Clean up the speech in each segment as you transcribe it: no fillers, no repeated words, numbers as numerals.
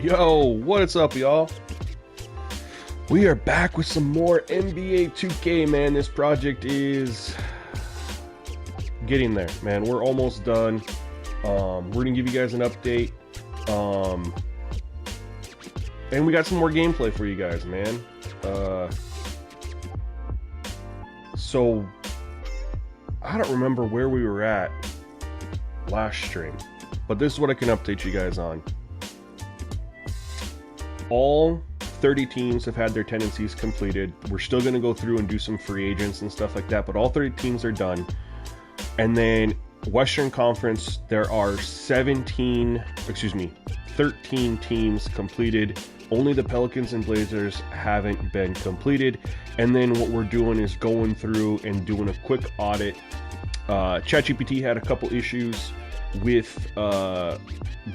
Yo, what's up, y'all? We are back with some more NBA 2K, man. This project is getting there, man. We're almost done. We're gonna give you guys an update. And we got some more gameplay for you guys, man. So I don't remember where we were at last stream, but this is what I can update you guys on. All 30 teams have had their tendencies completed. We're still going to go through and do some free agents and stuff like that, but all 30 teams are done. And then Western Conference, there are 13 teams completed. Only the Pelicans and Blazers haven't been completed. And then what we're doing is going through and doing a quick audit. ChatGPT had a couple issues with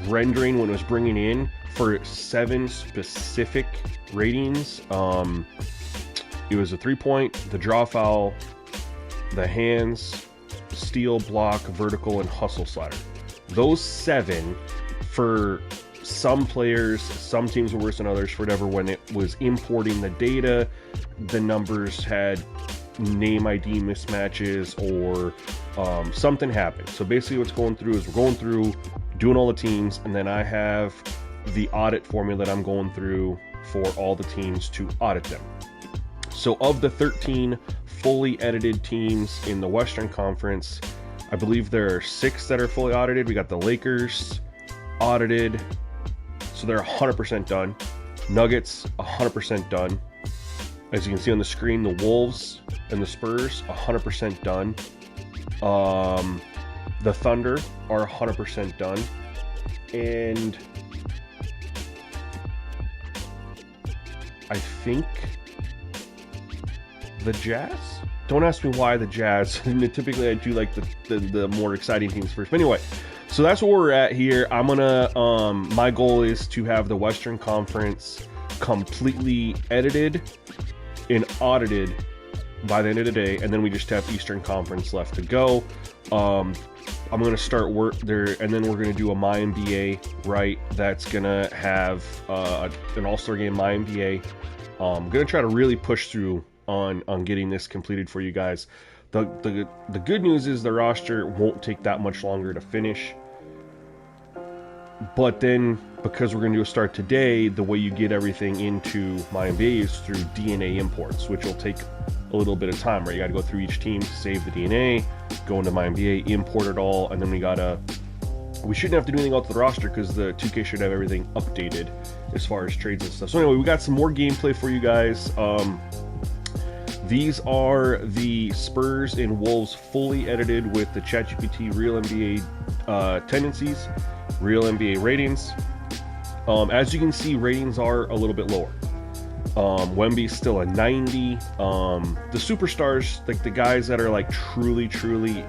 rendering when it was bringing in for 7 specific ratings. It was a 3-point, the draw foul, the hands, steal, block, vertical, and hustle slider. Those 7, for some players, some teams were worse than others, for whatever. When it was importing the data, the numbers had name ID mismatches or something happened. So basically what's going through is we're going through, doing all the teams, and then I have the audit formula that I'm going through for all the teams to audit them. So of the 13 fully edited teams in the Western Conference, I believe there are 6 that are fully audited. We got the Lakers audited, so they're 100% done. Nuggets 100% done. As you can see on the screen, the Wolves and the Spurs 100% done. The Thunder are 100% done, and I think the Jazz? Don't ask me why the Jazz. Typically I do like the more exciting teams first. But anyway, so that's where we're at here. I'm gonna my goal is to have the Western Conference completely edited and audited by the end of the day, and then we just have Eastern Conference left to go. I'm going to start work there, and then we're going to do a My NBA, right? That's going to have an All-Star Game My NBA. I'm going to try to really push through on getting this completed for you guys. The good news is the roster won't take that much longer to finish. But then, because we're going to do a start today, the way you get everything into My NBA is through DNA imports, which will take a little bit of time, right? You got to go through each team, save the DNA, go into My NBA, import it all, and then we shouldn't have to do anything else to the roster because the 2K should have everything updated as far as trades and stuff. So anyway, we got some more gameplay for you guys. These are the Spurs and Wolves fully edited with the ChatGPT Real NBA tendencies, Real NBA ratings. As you can see, ratings are a little bit lower. Wemby's still a 90. The superstars, like the guys that are like truly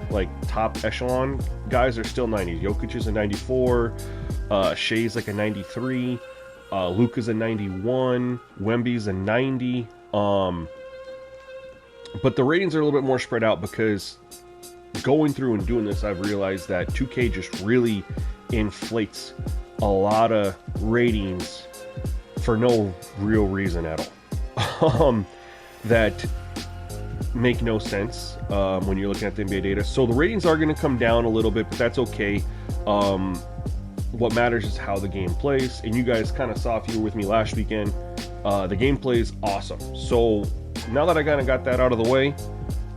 like top echelon guys, are still 90s. Jokic is a 94. Shea's like a 93. Luka's a 91. Wemby's a 90. But the ratings are a little bit more spread out because going through and doing this, I've realized that 2K just really inflates a lot of ratings for no real reason at all. That make no sense when you're looking at the NBA data. So the ratings are going to come down a little bit, but that's okay. What matters is how the game plays, and you guys kind of saw, if you were with me last weekend, the gameplay is awesome. So now that I kind of got that out of the way,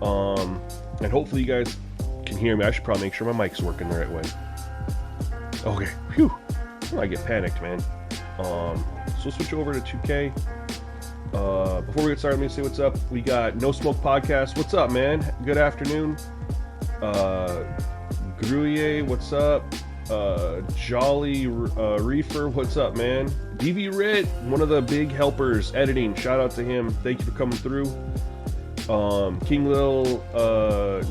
and hopefully you guys can hear me, I should probably make sure my mic's working the right way. Okay, phew, I get panicked, man. So we'll switch over to 2K. Before we get started, let me say what's up. We got No Smoke Podcast. What's up, man? Good afternoon. Gruyere, what's up? Jolly Reefer, what's up, man? DV Rit, one of the big helpers, editing. Shout out to him. Thank you for coming through. King Lil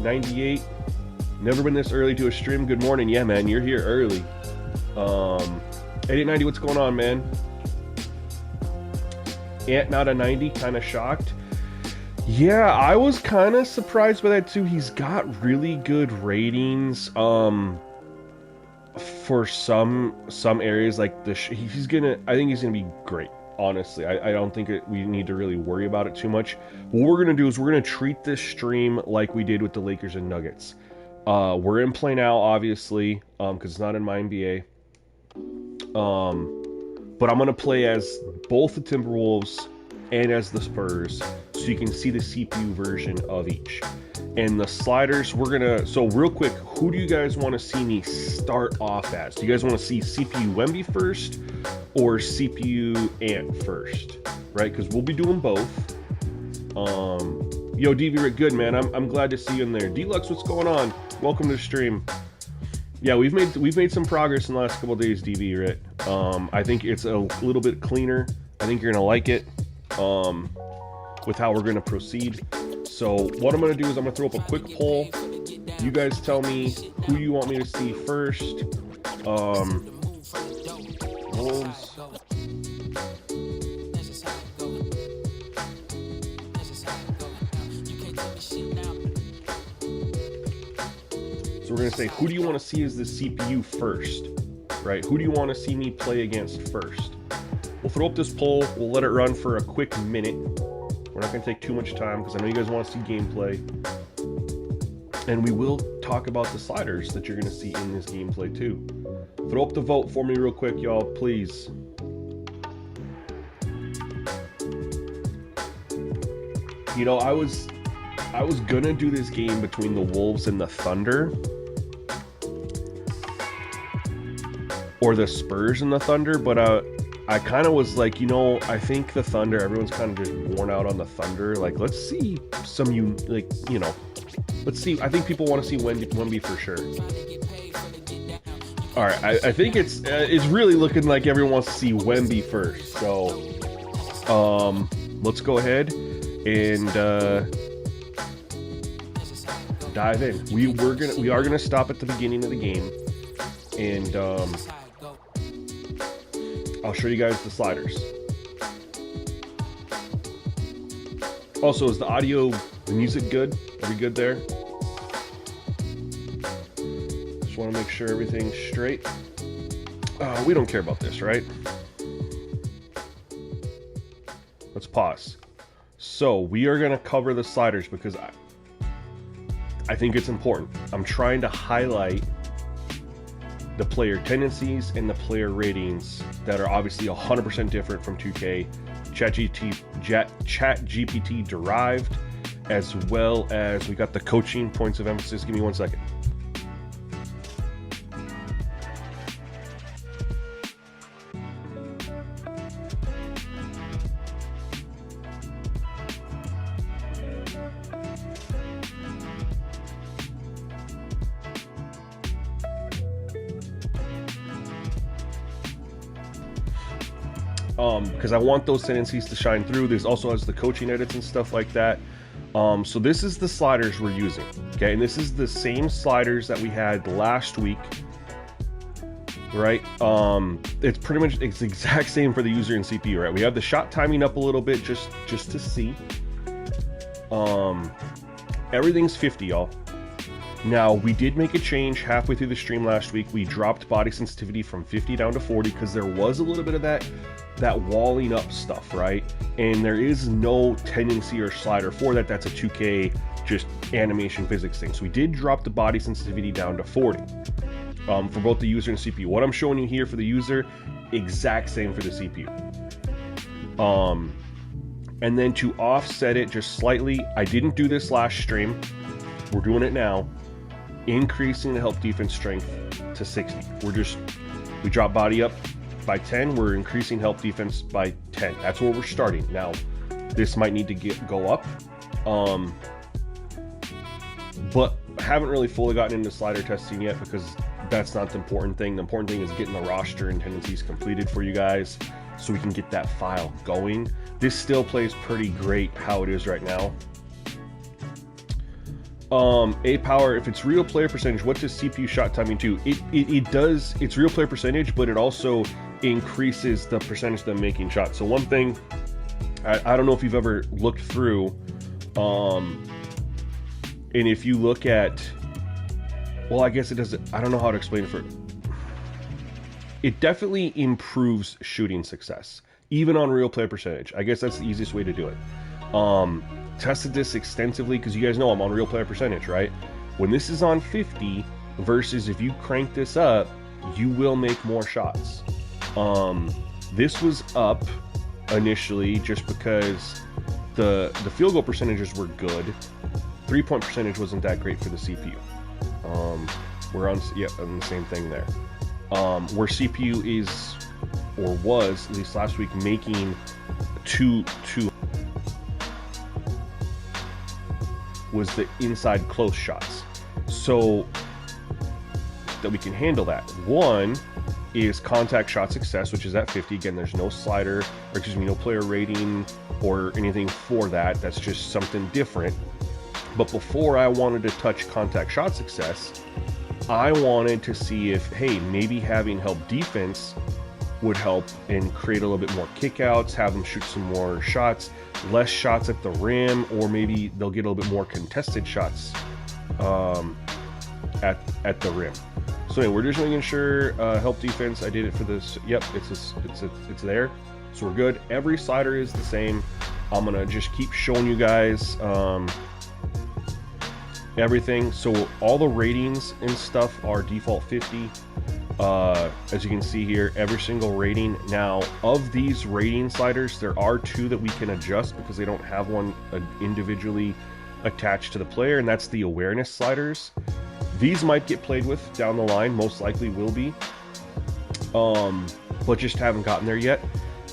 98. Never been this early to a stream. Good morning. Yeah, man, you're here early. 8890, what's going on, man? Ant not a 90, kind of shocked. Yeah, I was kind of surprised by that too. He's got really good ratings. for some areas, like I think he's gonna be great. Honestly, I don't think we need to really worry about it too much. What we're gonna do is we're gonna treat this stream like we did with the Lakers and Nuggets. We're in play now, obviously, because it's not in my NBA. But I'm gonna play as both the Timberwolves and as the Spurs, so you can see the CPU version of each. And the sliders, so real quick, who do you guys want to see me start off as? Do you guys want to see CPU Wemby first or CPU Ant first? Right, because we'll be doing both. Yo, DV Rick, good man. I'm glad to see you in there. Deluxe, what's going on? Welcome to the stream. Yeah, we've made some progress in the last couple of days, DV Rick. I think it's a little bit cleaner. I think you're gonna like it. With how we're gonna proceed. So what I'm gonna do is I'm gonna throw up a quick poll. You guys tell me who you want me to see first. Wolves. So we're gonna say, who do you want to see as the CPU first? Right? Who do you want to see me play against first? We'll throw up this poll. We'll let it run for a quick minute. We're not going to take too much time because I know you guys want to see gameplay. And we will talk about the sliders that you're going to see in this gameplay too. Throw up the vote for me real quick, y'all, please. You know, I was going to do this game between the Wolves and the Thunder. Or the Spurs and the Thunder, but I kind of was like, you know, I think the Thunder, everyone's kind of just worn out on the Thunder. Like, let's see let's see. I think people want to see Wemby for sure. All right, I think it's really looking like everyone wants to see Wemby first. So, let's go ahead and dive in. We are gonna stop at the beginning of the game, and I'll show you guys the sliders. Also, is the music good? Are we good there? Just want to make sure everything's straight. We don't care about this, right? Let's pause. So, we are going to cover the sliders because I think it's important. I'm trying to highlight the player tendencies and the player ratings that are obviously 100% different from 2K, ChatGPT derived, as well as we got the coaching points of emphasis. Give me 1 second. Because I want those tendencies to shine through. There's also has the coaching edits and stuff like that. So this is the sliders we're using, okay? And this is the same sliders that we had last week, right? It's pretty much the exact same for the user and CPU, right? We have the shot timing up a little bit just to see. Everything's 50, y'all. Now, we did make a change halfway through the stream last week. We dropped body sensitivity from 50 down to 40 because there was a little bit of that walling up stuff, right? And there is no tendency or slider for that. That's a 2K just animation physics thing. So we did drop the body sensitivity down to 40 for both the user and CPU. What I'm showing you here for the user, exact same for the CPU. And then to offset it just slightly, I didn't do this last stream. We're doing it now. Increasing the help defense strength to 60. We drop body up by 10. We're increasing help defense by 10. That's where we're starting. Now, this might need to go up. But haven't really fully gotten into slider testing yet because that's not the important thing. The important thing is getting the roster and tendencies completed for you guys so we can get that file going. This still plays pretty great how it is right now. A power, if it's real player percentage, what does CPU shot timing do? It does, it's real player percentage, but it also increases the percentage that I'm making shots. So one thing, I don't know if you've ever looked through, and if you look at, well, I guess it doesn't, I don't know how to explain it for, it definitely improves shooting success, even on real play percentage. I guess that's the easiest way to do it. Tested this extensively because you guys know I'm on real player percentage, right? When this is on 50 versus if you crank this up, you will make more shots. This was up initially just because the field goal percentages were good. 3-point percentage wasn't that great for the CPU. We're on the same thing there. Where CPU is, or was at least last week, making two was the inside close shots, so that we can handle that. One is contact shot success, which is at 50. Again, there's no slider, or excuse me, no player rating or anything for that. That's just something different. But before I wanted to touch contact shot success, I wanted to see if, hey, maybe having help defense would help and create a little bit more kickouts, have them shoot some more shots, less shots at the rim, or maybe they'll get a little bit more contested shots at the rim. So anyway, we're just making sure help defense. I did it for this. Yep, it's there. So we're good. Every slider is the same. I'm gonna just keep showing you guys everything. So all the ratings and stuff are default 50. As you can see here, every single rating. Now, of these rating sliders, there are two that we can adjust because they don't have one individually attached to the player, and that's the awareness sliders. These might get played with down the line, most likely will be, but just haven't gotten there yet.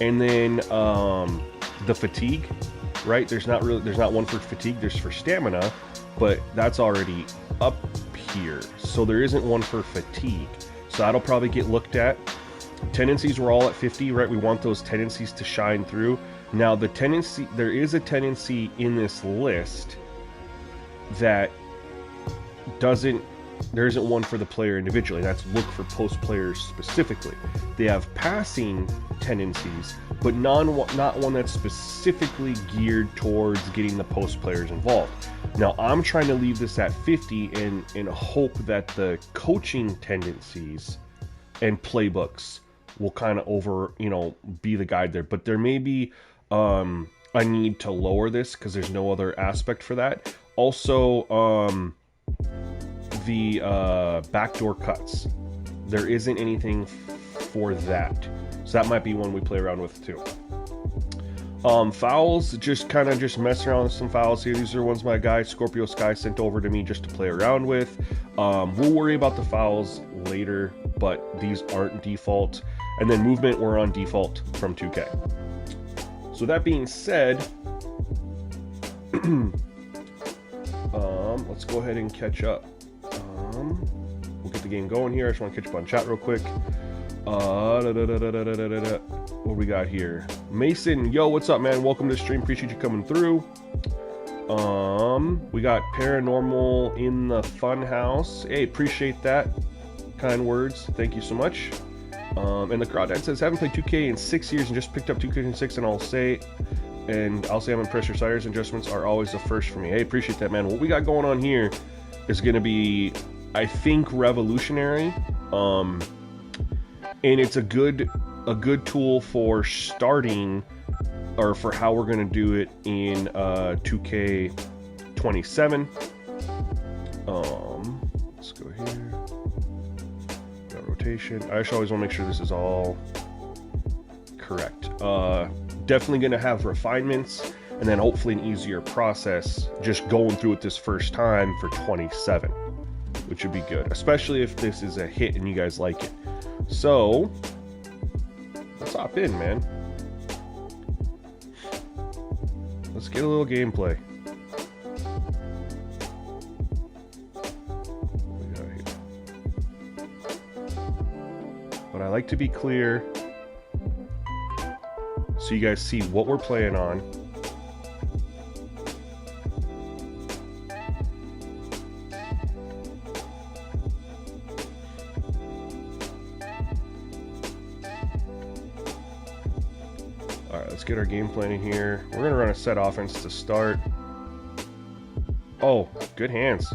And then the fatigue, right? There's not one for fatigue. There's for stamina, but that's already up here, so there isn't one for fatigue. So that'll probably get looked at. Tendencies were all at 50, right? We want those tendencies to shine through. Now there is a tendency in this list that there isn't one for the player individually. That's look for post players specifically. They have passing tendencies, but not one that's specifically geared towards getting the post players involved. Now I'm trying to leave this at 50 and hope that the coaching tendencies and playbooks will kind of be the guide there. But there may be a need to lower this because there's no other aspect for that. Also, the backdoor cuts, there isn't anything for that, so that might be one we play around with too. Fouls, just messing around with some fouls here. These are ones my guy Scorpio Sky sent over to me just to play around with. We'll worry about the fouls later, but these aren't default. And then movement, we're on default from 2K. So that being said, let's go ahead and catch up. We'll get the game going here. I just want to catch up on chat real quick. What we got here? Mason, yo, what's up, man? Welcome to the stream. Appreciate you coming through. We got Paranormal in the Fun House. Hey, appreciate that. Kind words. Thank you so much. And the Crawdad says, haven't played 2K in 6 years and just picked up 2K6, and I'll say I'm impressed. Your sliders and adjustments are always the first for me. Hey, appreciate that, man. What we got going on here is going to be, I think, revolutionary. And it's a good tool for starting, or for how we're going to do it in 2K27. Let's go here. Got rotation. I just always want to make sure this is all correct. Definitely going to have refinements, and then hopefully an easier process just going through it this first time for 27, which would be good, especially if this is a hit and you guys like it. So let's hop in, man. Let's get a little gameplay. What we got here? But I like to be clear so you guys see what we're playing on. Let's get our game plan in here. We're going to run a set offense to start. Oh, good hands.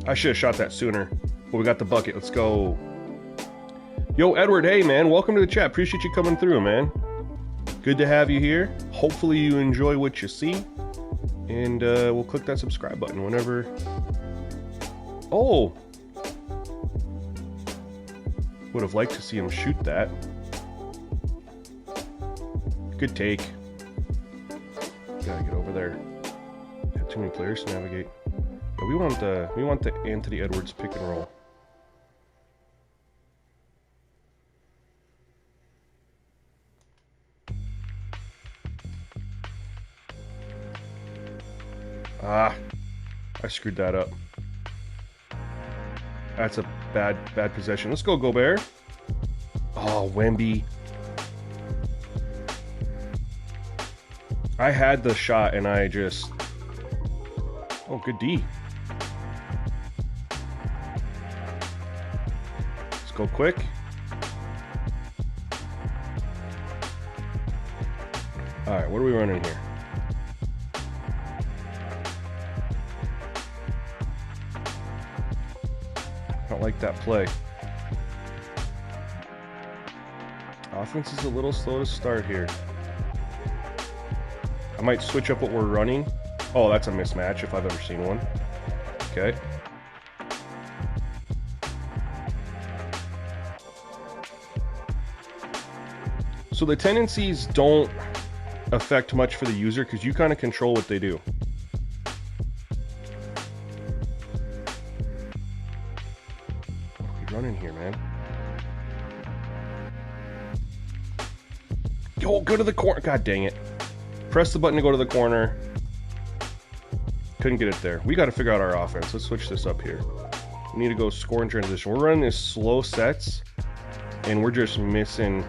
I should have shot that sooner. But we got the bucket. Let's go. Yo, Edward, hey, man. Welcome to the chat. Appreciate you coming through, man. Good to have you here. Hopefully you enjoy what you see. And we'll click that subscribe button whenever... Oh! Would have liked to see him shoot that. Good take. Gotta get over there. Have too many players to navigate. But we want the Anthony Edwards pick and roll. Ah, I screwed that up. That's a bad possession. Let's go, Gobert. Oh, Wemby. I had the shot and I just... Oh, good D. Let's go quick. All right, what are we running here? I don't like that play. Offense is a little slow to start here. I might switch up what we're running. Oh, that's a mismatch if I've ever seen one. Okay. So the tendencies don't affect much for the user because you kind of control what they do. What are you running here, man? Yo, go to the corner. God dang it. Press the button to go to the corner. Couldn't get it there. We got to figure out our offense. Let's switch this up here. We need to go score in transition. We're running this slow sets, and we're just missing.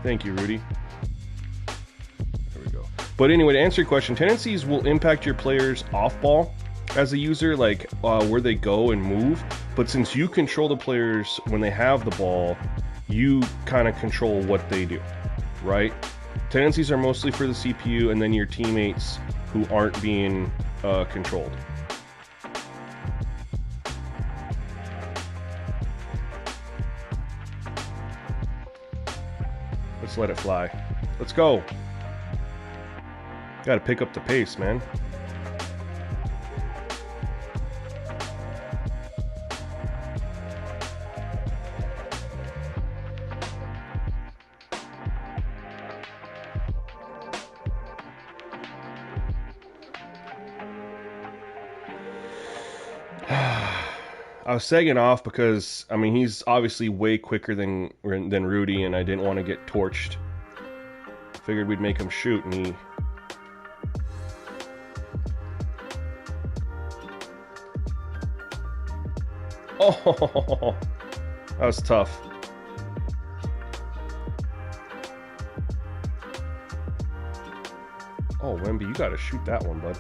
Thank you, Rudy. There we go. But anyway, to answer your question, tendencies will impact your players off ball as a user, like where they go and move. But since you control the players when they have the ball, you kind of control what they do, right? Tendencies are mostly for the CPU and then your teammates who aren't being controlled. Let's let it fly. Let's go. Got to pick up the pace, man. I was sagging off because, I mean, he's obviously way quicker than Rudy, and I didn't want to get torched. Figured we'd make him shoot, and he... Oh, that was tough. Oh, Wemby, you got to shoot that one, bud.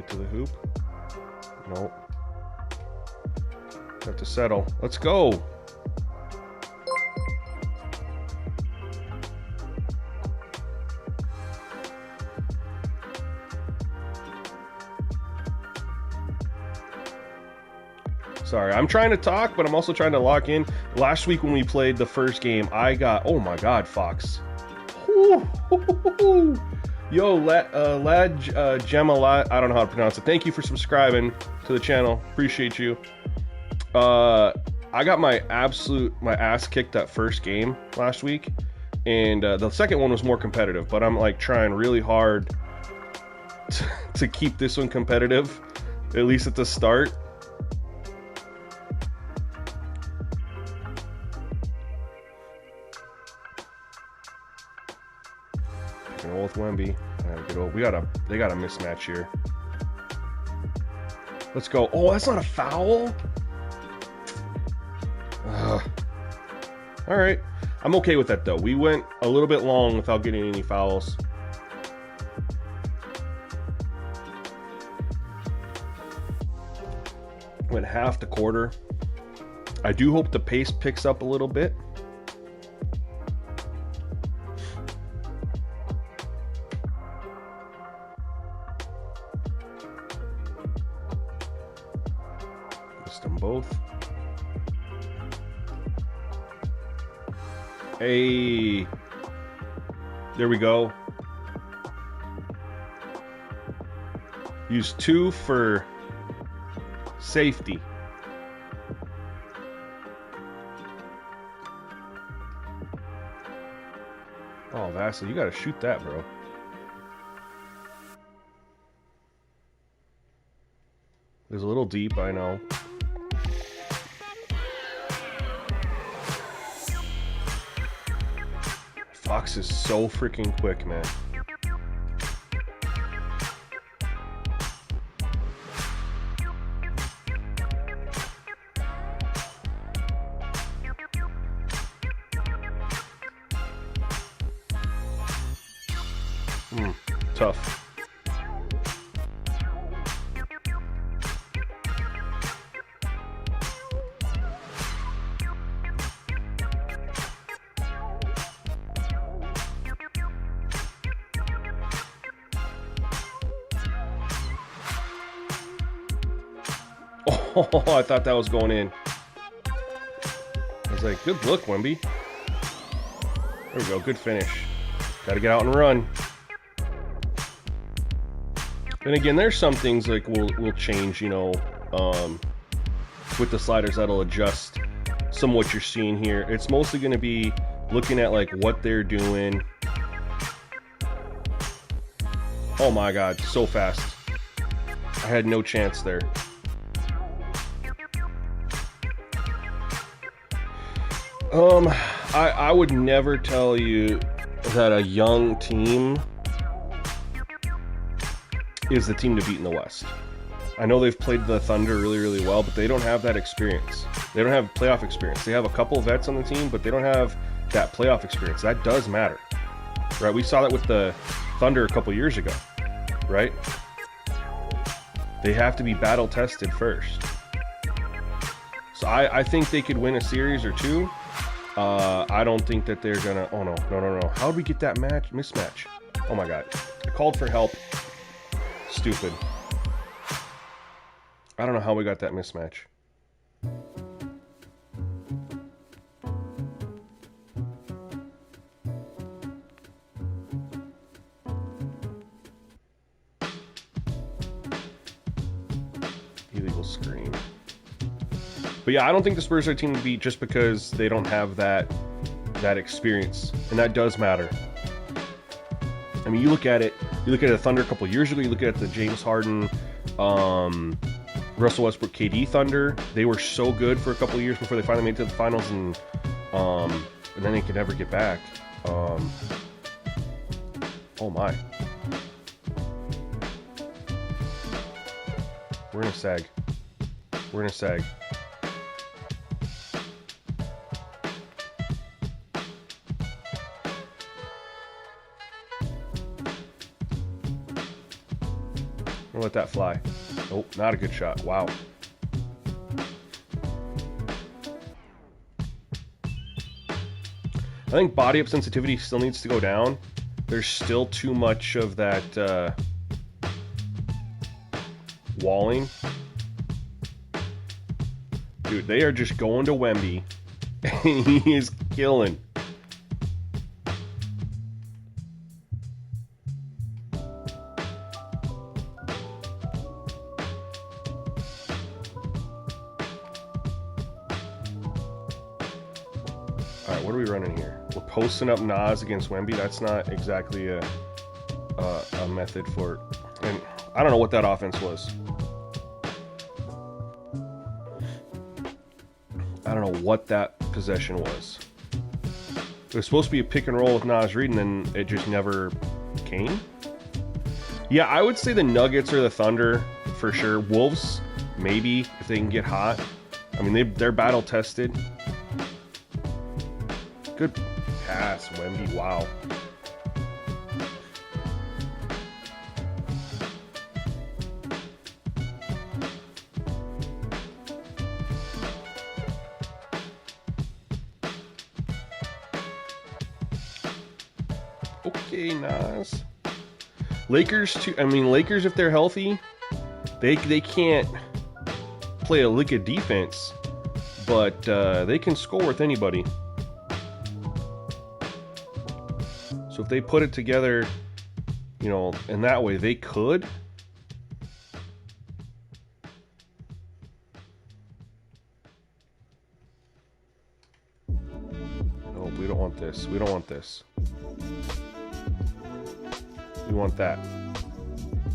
To the hoop. Nope. Have to settle. Let's go. Sorry, I'm trying to talk, but I'm also trying to lock in. Last week when we played the first game, I got... Oh my God, Fox. Yo, Gemma, I don't know how to pronounce it. Thank you for subscribing to the channel. Appreciate you. I got my ass kicked that first game last week, and the second one was more competitive. But I'm like trying really hard to keep this one competitive, at least at the start. With Wemby. They got a mismatch here. Let's go. Oh, that's not a foul? All right. I'm okay with that, though. We went a little bit long without getting any fouls. went half to quarter. I do hope the pace picks up a little bit. Missed them both. Hey, there we go. Use 2 for safety. Oh, Vassal, you gotta shoot that, bro. It was a little deep, I know. Fox is so freaking quick, man. Tough. Oh, I thought that was going in. I was like, good look, Wemby. There we go, good finish. Gotta get out and run. And again, there's some things like we'll change, you know, with the sliders that'll adjust some of what you're seeing here. It's mostly going to be looking at like what they're doing. Oh my God, so fast. I had no chance there. I would never tell you that a young team is the team to beat in the West. I know they've played the Thunder really, really well, but they don't have that experience. They don't have playoff experience. They have a couple of vets on the team, but they don't have that playoff experience. That does matter, right? We saw that with the Thunder a couple years ago, right? They have to be battle tested first. So I think they could win a series or two. I don't think that they're gonna. Oh no. How did we get that mismatch? Oh my God! I called for help. Stupid. I don't know how we got that mismatch. Illegal screen. But yeah, I don't think the Spurs are a team to beat just because they don't have that experience, and that does matter. I mean, you look at it. You look at the Thunder a couple years ago. You look at the James Harden, Russell Westbrook, KD Thunder. They were so good for a couple of years before they finally made it to the finals, and then they could never get back. Oh my! We're in a sag. We're in a sag. I'm gonna let that fly. Oh, not a good shot. Wow. I think body up sensitivity still needs to go down. There's still too much of that walling. Dude, they are just going to Wemby, and he is killing. Alright, what are we running here? We're posting up Nas against Wemby. That's not exactly a method for... And I don't know what that offense was. I don't know what that possession was. It was supposed to be a pick and roll with Nas Reed, and then it just never came. Yeah, I would say the Nuggets or the Thunder for sure. Wolves, maybe, if they can get hot. I mean, they're battle tested. Good pass, Wemby. Wow. Okay, Nas. Lakers too. I mean, Lakers, if they're healthy, they can't play a lick of defense, but they can score with anybody. So if they put it together, you know, in that way, they could. Oh, we don't want this. We don't want this. We want that.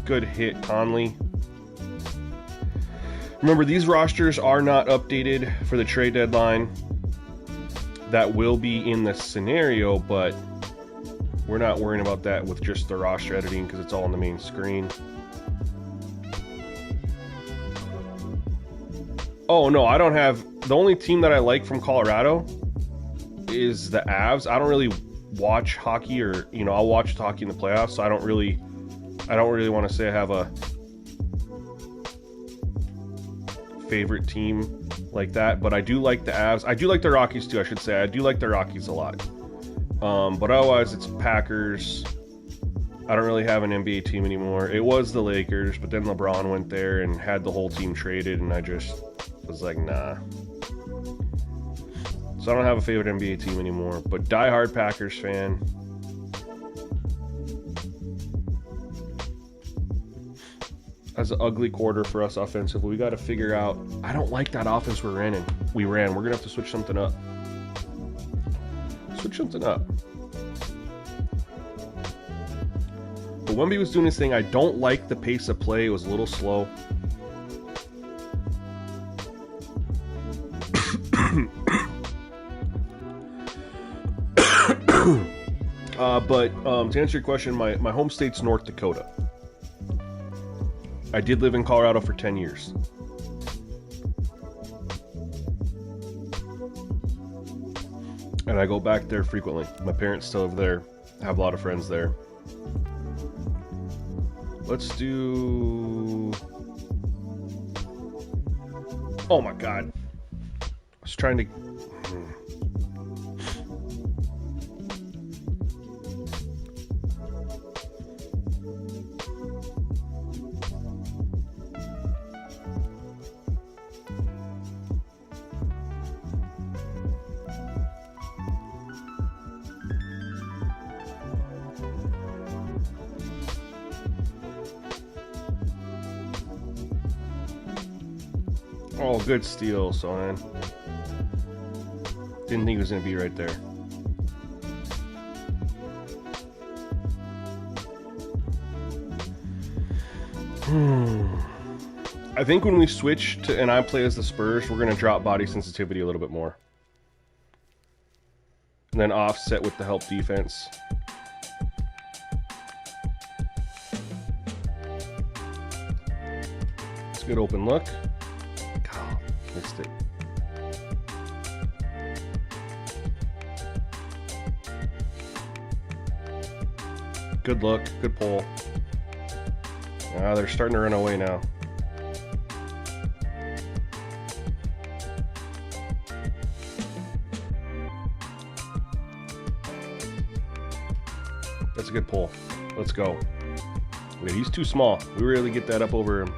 Good hit, Conley. Remember, these rosters are not updated for the trade deadline. That will be in the scenario, but we're not worrying about that with just the roster editing because it's all on the main screen. Oh, no, I don't have... The only team that I like from Colorado is the Avs. I don't really watch hockey, or, you know, I'll watch hockey in the playoffs, so I don't really want to say I have a favorite team like that, but I do like the Avs. I do like the Rockies too, I should say. I do like the Rockies a lot. But otherwise it's Packers. I don't really have an NBA team anymore. It was the Lakers, but then LeBron went there and had the whole team traded, and I just was like, nah. So I don't have a favorite NBA team anymore, but diehard Packers fan. That's an ugly quarter for us offensively. We got to figure out... I don't like that offense we ran. We're going to have to switch something up. Switch something up. But Wemby was doing his thing. I don't like the pace of play. It was a little slow. But to answer your question, my home state's North Dakota. I did live in Colorado for 10 years. And I go back there frequently. My parents still live there. I have a lot of friends there. Let's do... Oh my god. I was trying to... Oh, good steal, son. Didn't think it was going to be right there. I think when we switch to and I play as the Spurs, we're going to drop body sensitivity a little bit more. And then offset with the help defense. It's a good open look. Missed it. Good look, good pull. Ah, they're starting to run away now. That's a good pull. Let's go. Wait, he's too small. We really get that up over him.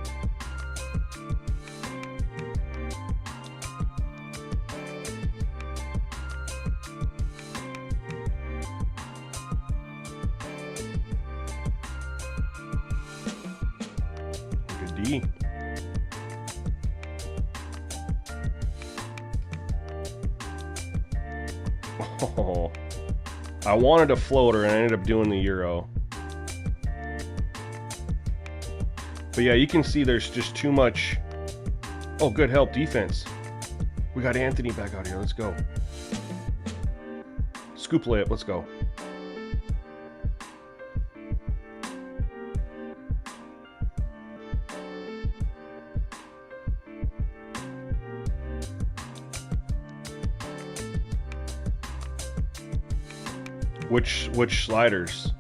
D. Oh, I wanted a floater and I ended up doing the Euro. But yeah, you can see there's just too much. Oh, good help defense. We got Anthony back out here. Let's go. Scoop layup. Let's go. Which sliders?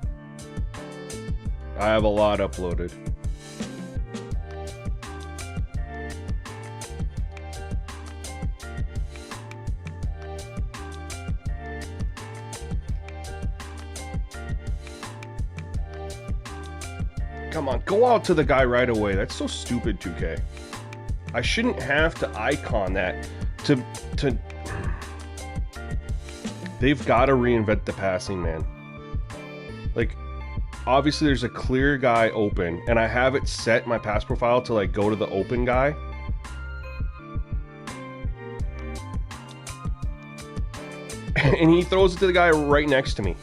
I have a lot uploaded. Come on, go out to the guy right away. That's so stupid, 2K. I shouldn't have to icon that to... They've got to reinvent the passing, man. Like, obviously there's a clear guy open, and I have it set, my pass profile, to like go to the open guy. And he throws it to the guy right next to me.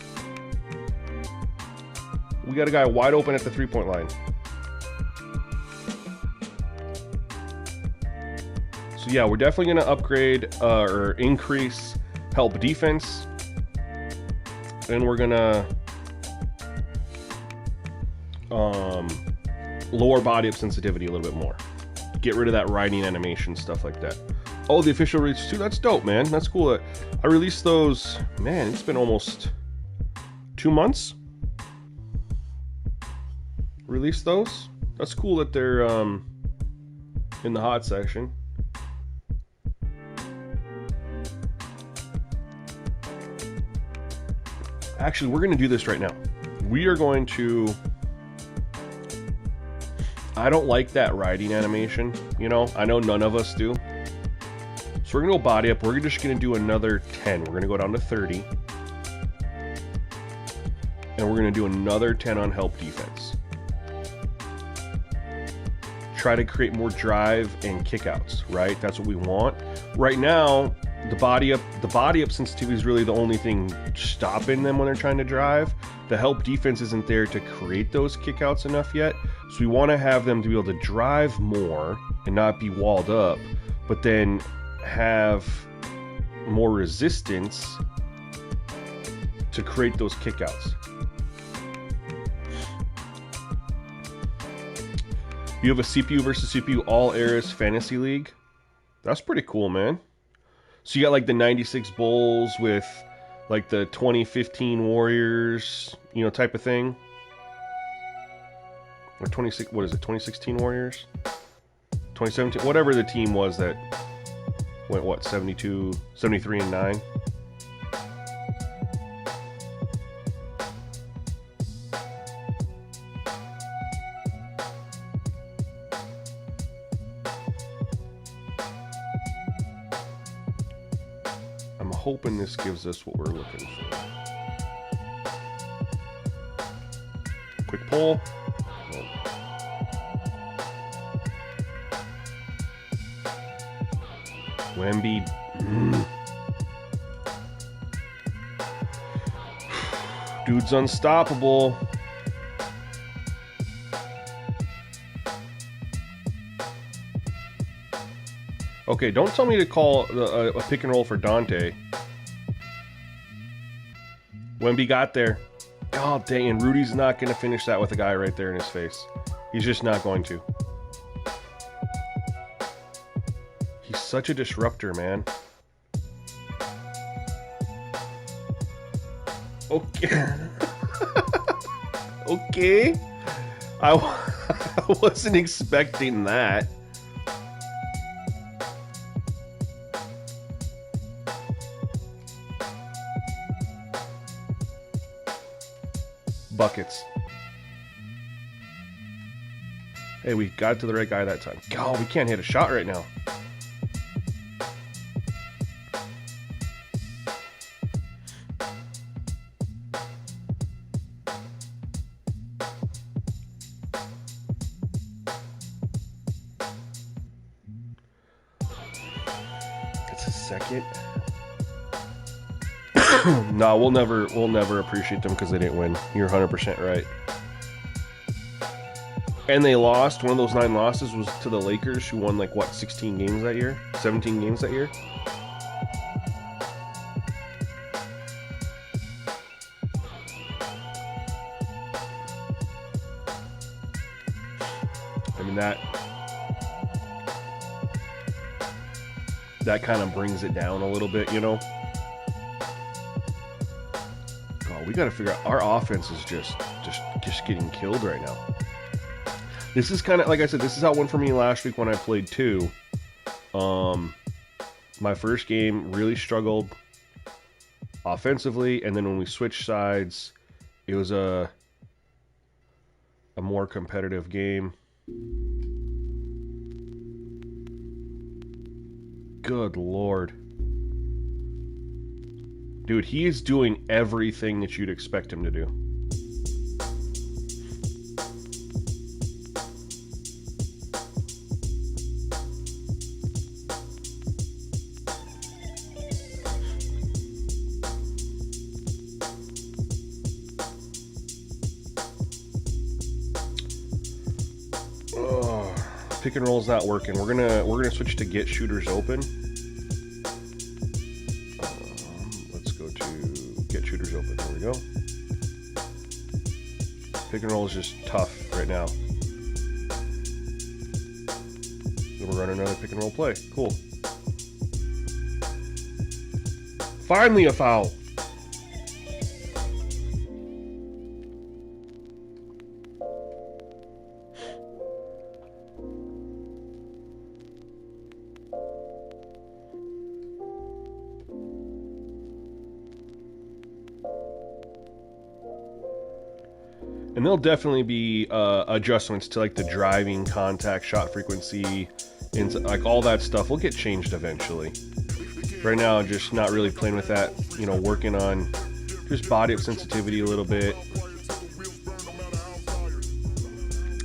We got a guy wide open at the three-point line. So yeah, we're definitely going to upgrade or increase help defense. And we're going to lower body up sensitivity a little bit more. Get rid of that riding animation, stuff like that. Oh, the official release too. That's dope, man. That's cool. I released those. Man, it's been almost 2 months. Released those. That's cool that they're in the hot section. Actually, we're going to do this right now. We are going to... I don't like that riding animation, you know? I know none of us do. So we're going to go body up. We're just going to do another 10. We're going to go down to 30. And we're going to do another 10 on help defense. Try to create more drive and kickouts, right? That's what we want. Right now, the body up sensitivity is really the only thing stopping them when they're trying to drive. The help defense isn't there to create those kickouts enough yet. So we want to have them to be able to drive more and not be walled up, but then have more resistance to create those kickouts. You have a CPU versus CPU all eras fantasy league. That's pretty cool, man. So you got like the 96 Bulls with like the 2015 Warriors, you know, type of thing. Or 26, what is it, 2016 Warriors? 2017, whatever the team was that went, what, 72, 73 and 9? I'm hoping this gives us what we're looking for. Quick pull. Wemby. Dude's unstoppable. Okay, don't tell me to call a pick and roll for Dante. Wemby got there. Oh, dang, and Rudy's not going to finish that with a guy right there in his face. He's just not going to. He's such a disruptor, man. Okay. Okay. I wasn't expecting that. Buckets. Hey, we got to the right guy that time. God, we can't hit a shot right now. It's a second. No, we'll never appreciate them because they didn't win. You're 100% right. And they lost. One of those 9 losses was to the Lakers, who won like what, 16 games that year? 17 games that year? I mean, that kind of brings it down a little bit, you know? We got to figure out, our offense is just getting killed right now. This is kind of, like I said, this is how it went for me last week when I played 2. My first game really struggled offensively, and then when we switched sides, it was a a more competitive game. Good Lord. Dude, he is doing everything that you'd expect him to do. Pick and roll's not working. We're gonna switch to get shooters open. Let's go to get shooters open. There we go. Pick and roll is just tough right now. Then we're running another pick and roll play. Cool. Finally a foul. And there'll definitely be adjustments to like the driving, contact, shot frequency, and like all that stuff will get changed eventually. Right now, just not really playing with that. You know, working on just body up sensitivity a little bit,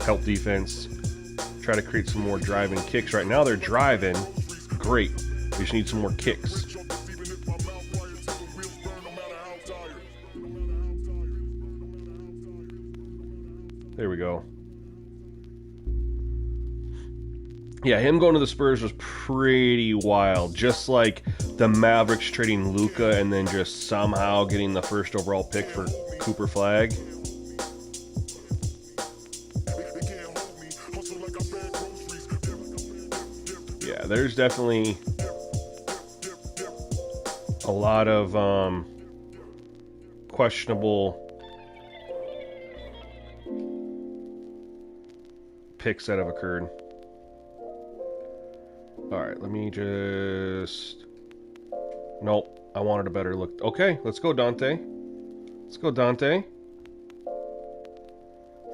help defense, try to create some more driving kicks. Right now they're driving great. We just need some more kicks. There we go. Yeah, him going to the Spurs was pretty wild. Just like the Mavericks trading Luka and then just somehow getting the first overall pick for Cooper Flag. Yeah, there's definitely a lot of questionable picks that have occurred. Alright, let me just... Nope, I wanted a better look. Okay, let's go, Dante. Let's go, Dante.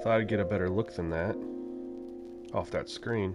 Thought I'd get a better look than that off that screen.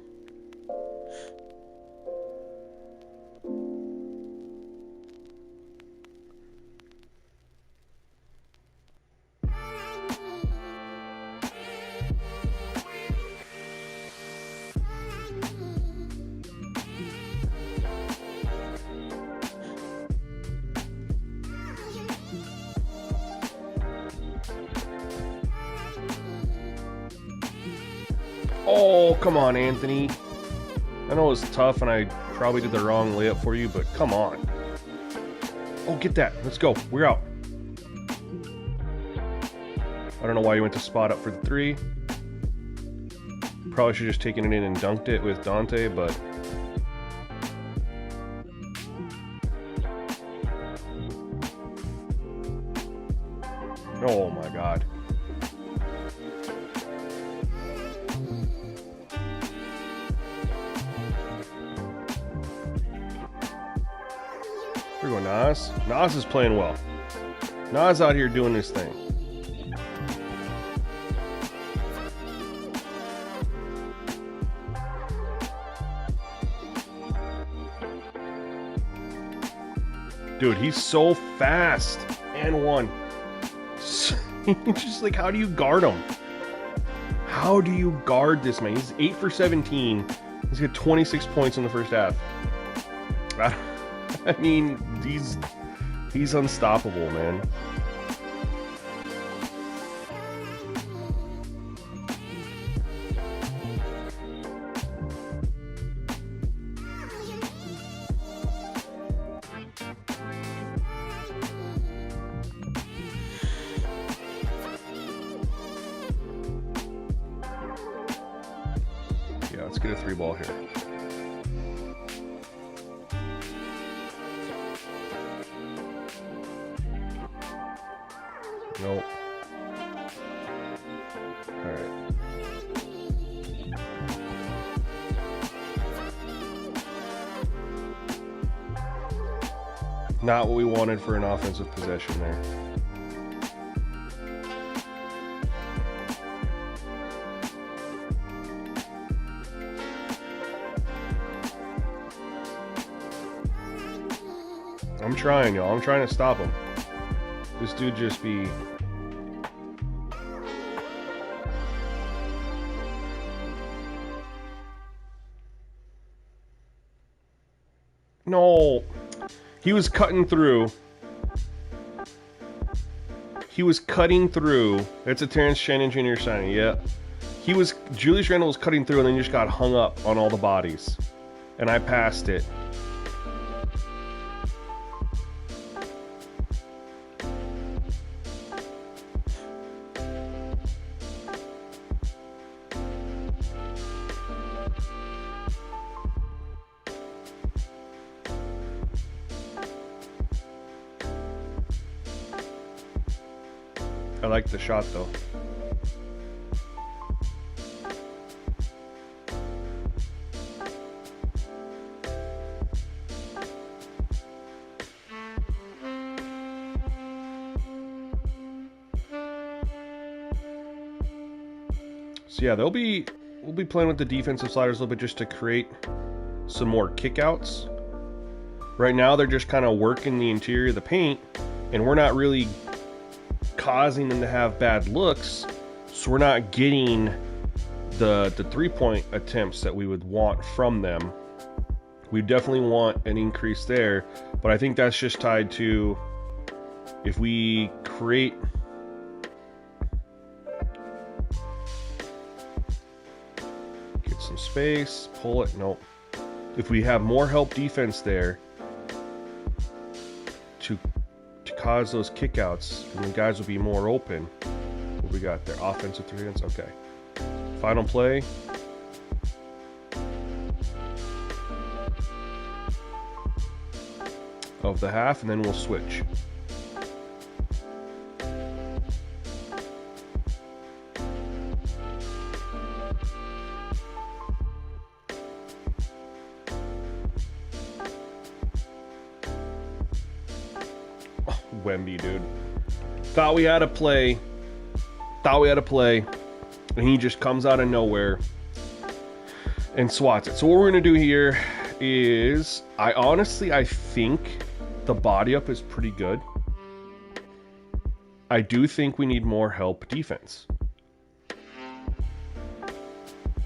Oh, come on, Anthony. I know it was tough and I probably did the wrong layup for you, but come on. Oh, get that. Let's go. We're out. I don't know why you went to spot up for the three. Probably should have just taken it in and dunked it with Dante, but... Oh my God. Here we go, Nas. Nas is playing well. Nas out here doing his thing. Dude, he's so fast. And one. Just like, how do you guard him? How do you guard this man? He's 8 for 17. He's got 26 points in the first half. I mean, he's unstoppable, man. Yeah, let's get a 3-ball here. Nope. Alright. Not what we wanted for an offensive possession there. I'm trying, y'all. I'm trying to stop him. This dude just be... No. He was cutting through. He was cutting through. That's a Terrence Shannon Jr. signing, yeah. Julius Randle was cutting through and then just got hung up on all the bodies. And I passed it. I like the shot though. So yeah, we'll be playing with the defensive sliders a little bit just to create some more kickouts. Right now they're just kind of working the interior of the paint, and we're not really causing them to have bad looks, so we're not getting the 3-point attempts that we would want from them. We definitely want an increase there, but I think that's just tied to if we create get some space, pull it, nope. If we have more help defense there to cause those kickouts, and the guys will be more open. What we got there? Offensive 3 hands. Okay. Final play. Of the half, and then we'll switch. Wemby, dude. Thought we had a play, and he just comes out of nowhere and swats it. So what we're going to do here is, I think the body up is pretty good. I do think we need more help defense.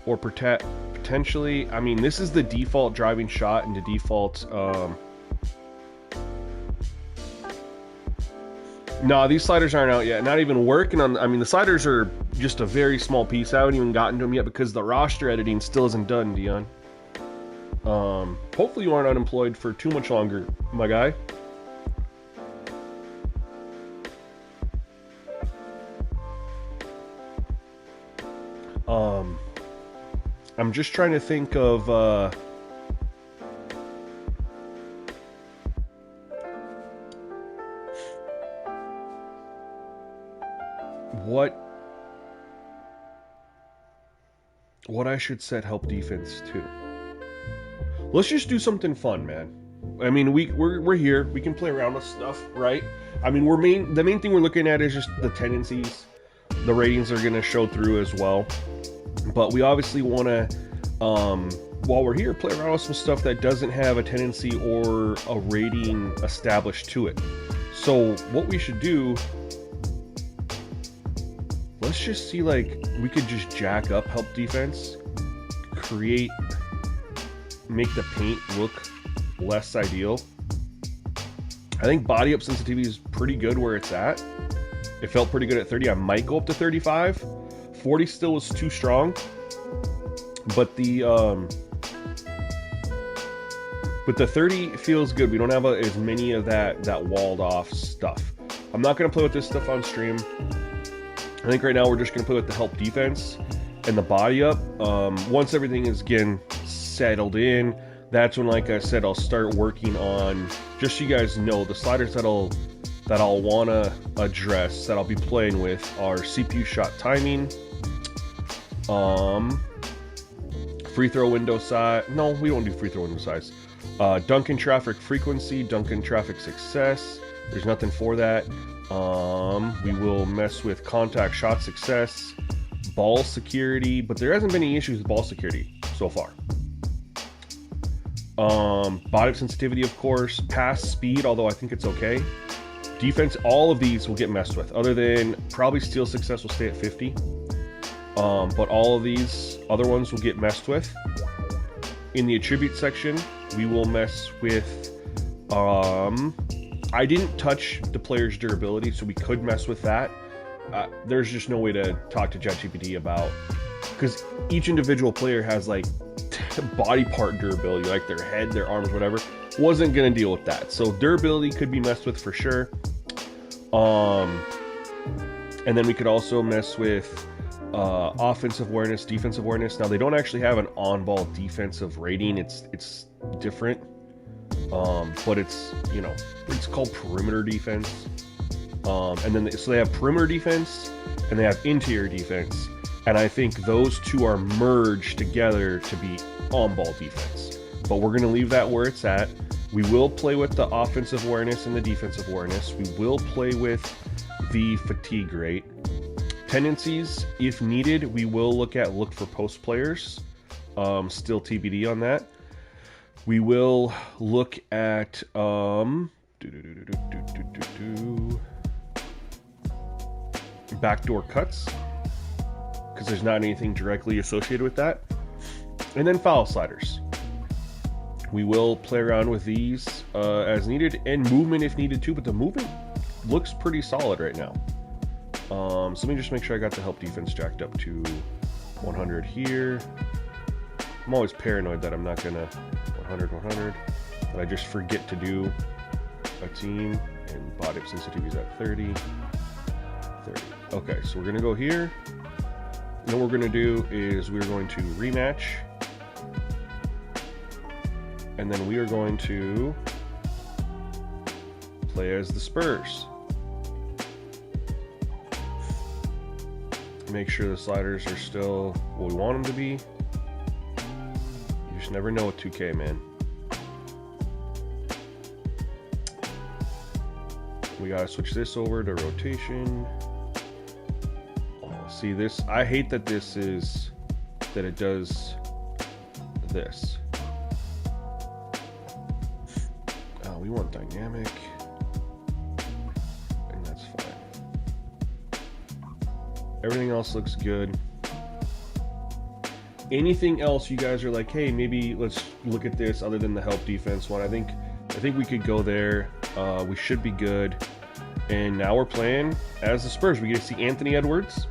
Or potentially, I mean, this is the default driving shot and the default... No, these sliders aren't out yet. Not even working on... I mean, the sliders are just a very small piece. I haven't even gotten to them yet because the roster editing still isn't done, Dion. Hopefully you aren't unemployed for too much longer, my guy. I'm just trying to think of... what I should set help defense to. Let's just do something fun, man. I mean, we're here. We can play around with stuff, right? I mean, the main thing we're looking at is just the tendencies. The ratings are going to show through as well. But we obviously want to, while we're here, play around with some stuff that doesn't have a tendency or a rating established to it. So what we should do... Let's just see, like, we could just jack up help defense, make the paint look less ideal. I think body up sensitivity is pretty good where it's at. It felt pretty good at 30. I might go up to 35. 40 still is too strong. But the 30 feels good. We don't have as many of that walled off stuff. I'm not going to play with this stuff on stream. I think right now we're just going to play with the help defense and the body up. Once everything is again settled in, that's when, like I said, I'll start working on, just so you guys know, the sliders that I'll want to address, that I'll be playing with, are CPU shot timing, free throw window size. No, we don't do free throw window size. Dunk and traffic frequency, dunk and traffic success. There's nothing for that. We will mess with contact shot success, ball security, but there hasn't been any issues with ball security so far. Body sensitivity, of course. Pass speed, although I think it's okay. Defense, all of these will get messed with, other than probably steal success will stay at 50. But all of these other ones will get messed with. In the attribute section, we will mess with... I didn't touch the player's durability, so we could mess with that. There's just no way to talk to ChatGPT about... Because each individual player has, like, body part durability, like their head, their arms, whatever. Wasn't going to deal with that. So durability could be messed with for sure. And then we could also mess with offensive awareness, defensive awareness. Now, they don't actually have an on-ball defensive rating. It's different. But it's, you know, it's called perimeter defense. And then so they have perimeter defense and they have interior defense. And I think those two are merged together to be on-ball defense. But we're going to leave that where it's at. We will play with the offensive awareness and the defensive awareness. We will play with the fatigue rate. Tendencies, if needed, we will look for post players. Still TBD on that. We will look at backdoor cuts, because there's not anything directly associated with that. And then foul sliders. We will play around with these as needed, and movement if needed too, but the movement looks pretty solid right now. So let me just make sure I got the help defense jacked up to 100 here. I'm always paranoid that I'm not gonna 100, but I just forget to do a team, and body sensitivity is at 30. Okay, so we're gonna go here. And what we're gonna do is we're going to rematch. And then we are going to play as the Spurs. Make sure the sliders are still what we want them to be. You just never know with 2K, man. We gotta switch this over to rotation. Oh, see this? I hate that this is, that it does this. We want dynamic, and that's fine. Everything else looks good. Anything else you guys are like, hey, maybe let's look at this other than the help defense one? I think we could go there. We should be good. And now we're playing as the Spurs. We get to see Anthony Edwards.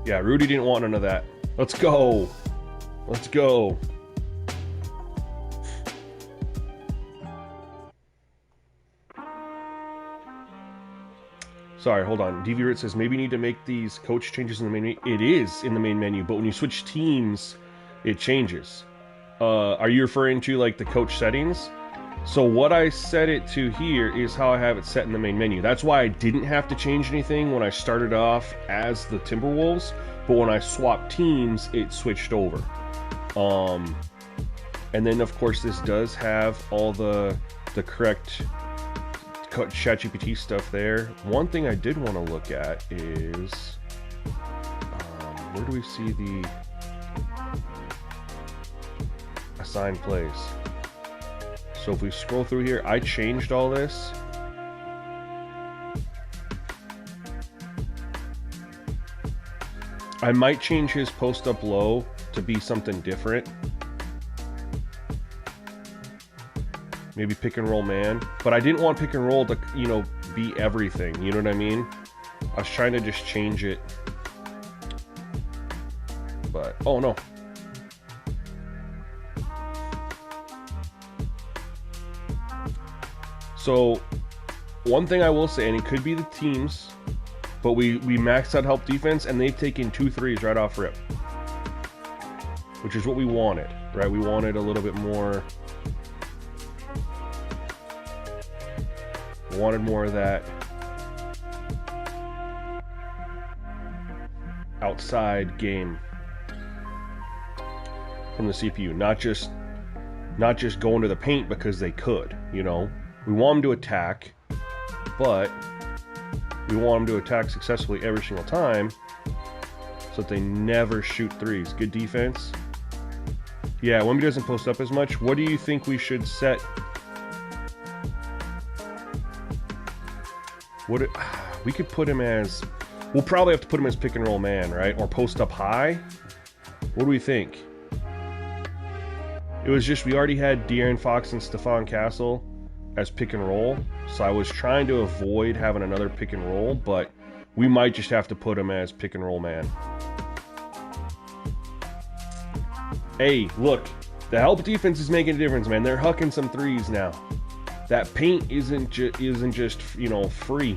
Yeah, Rudy didn't want none of that. Let's go. Let's go. Sorry, hold on. DVRit says maybe you need to make these coach changes in the main menu. It is in the main menu, but when you switch teams, it changes. Are you referring to like the coach settings? So what I set it to here is how I have it set in the main menu. That's why I didn't have to change anything when I started off as the Timberwolves, but when I swapped teams, it switched over. And then of course this does have all the correct ChatGPT stuff there. One thing I did want to look at is where do we see the assigned plays? So if we scroll through here, I changed all this. I might change his post up low to be something different. Maybe pick and roll man. But I didn't want pick and roll to, you know, be everything. You know what I mean? I was trying to just change it. But, oh no. So, one thing I will say, and it could be the teams, but we maxed out help defense, and they've taken 2 threes right off rip. Which is what we wanted, right? We wanted a little bit more I wanted more of that outside game from the CPU, not just going to the paint because they could, you know. We want them to attack, but we want them to attack successfully every single time so that they never shoot threes. Good defense. Yeah, Wemby doesn't post up as much. What do you think we should set? We could put him as... We'll probably have to put him as pick and roll man, right? Or post up high. What do we think? It was just we already had De'Aaron Fox and Stephon Castle as pick and roll, so I was trying to avoid having another pick and roll, but we might just have to put him as pick and roll man. Hey, look, the help defense is making a difference, man. They're hucking some threes now. That paint isn't just, you know, free.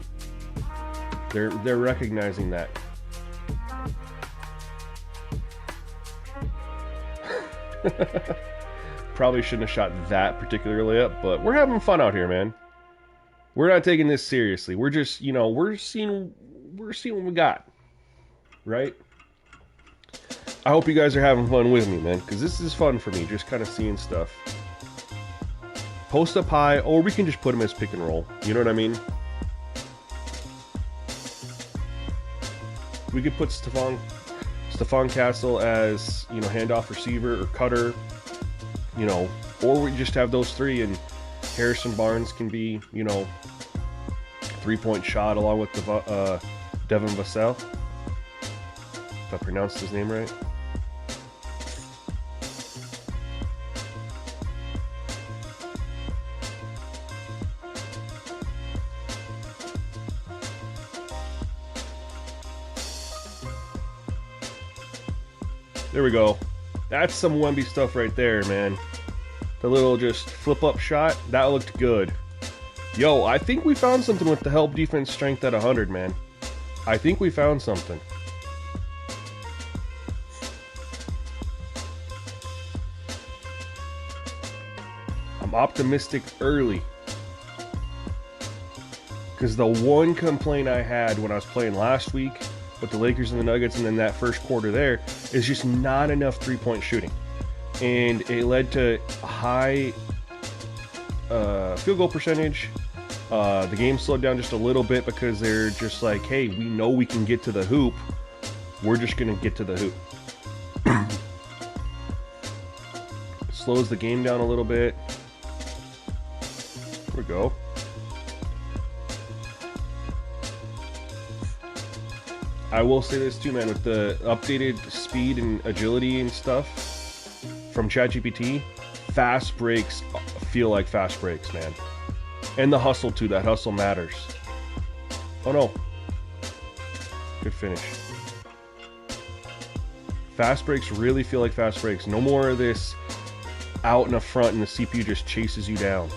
They're recognizing that. Probably shouldn't have shot that particularly up, but we're having fun out here, man. We're not taking this seriously. We're just, you know, we're seeing what we got, right? I hope you guys are having fun with me, man, because this is fun for me, just kind of seeing stuff. Post up high, or we can just put him as pick and roll. You know what I mean? We could put Stephon Castle as, you know, handoff receiver or cutter, you know, or we just have those three and Harrison Barnes can be, you know, 3-point shot along with the Devin Vassell. If I pronounced his name right. There we go. That's some Wemby stuff right there, man. The little just flip-up shot, that looked good. Yo, I think we found something with the help defense strength at 100, man. I think we found something. I'm optimistic early. Because the one complaint I had when I was playing last week with the Lakers and the Nuggets and then that first quarter there is just not enough three-point shooting. And it led to high field goal percentage. The game slowed down just a little bit because they're just like, hey, we know we can get to the hoop. We're just going to get to the hoop. Slows the game down a little bit. There we go. I will say this too, man, with the updated speed and agility and stuff from ChatGPT, fast breaks feel like fast breaks, man. And the hustle too, that hustle matters. Oh no. Good finish. Fast breaks really feel like fast breaks. No more of this out in the front and the CPU just chases you down.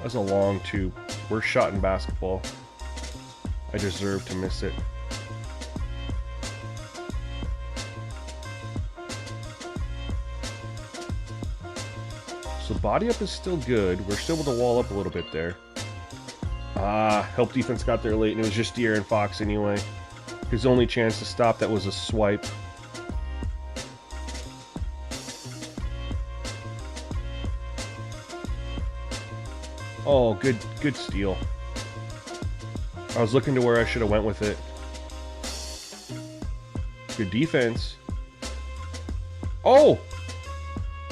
That's a long two. Worst shot in basketball. I deserve to miss it. So body up is still good. We're still able to wall up a little bit there. Help defense got there late, and it was just De'Aaron Fox anyway. His only chance to stop that was a swipe. Oh, good steal. I was looking to where I should have went with it. Good defense. Oh!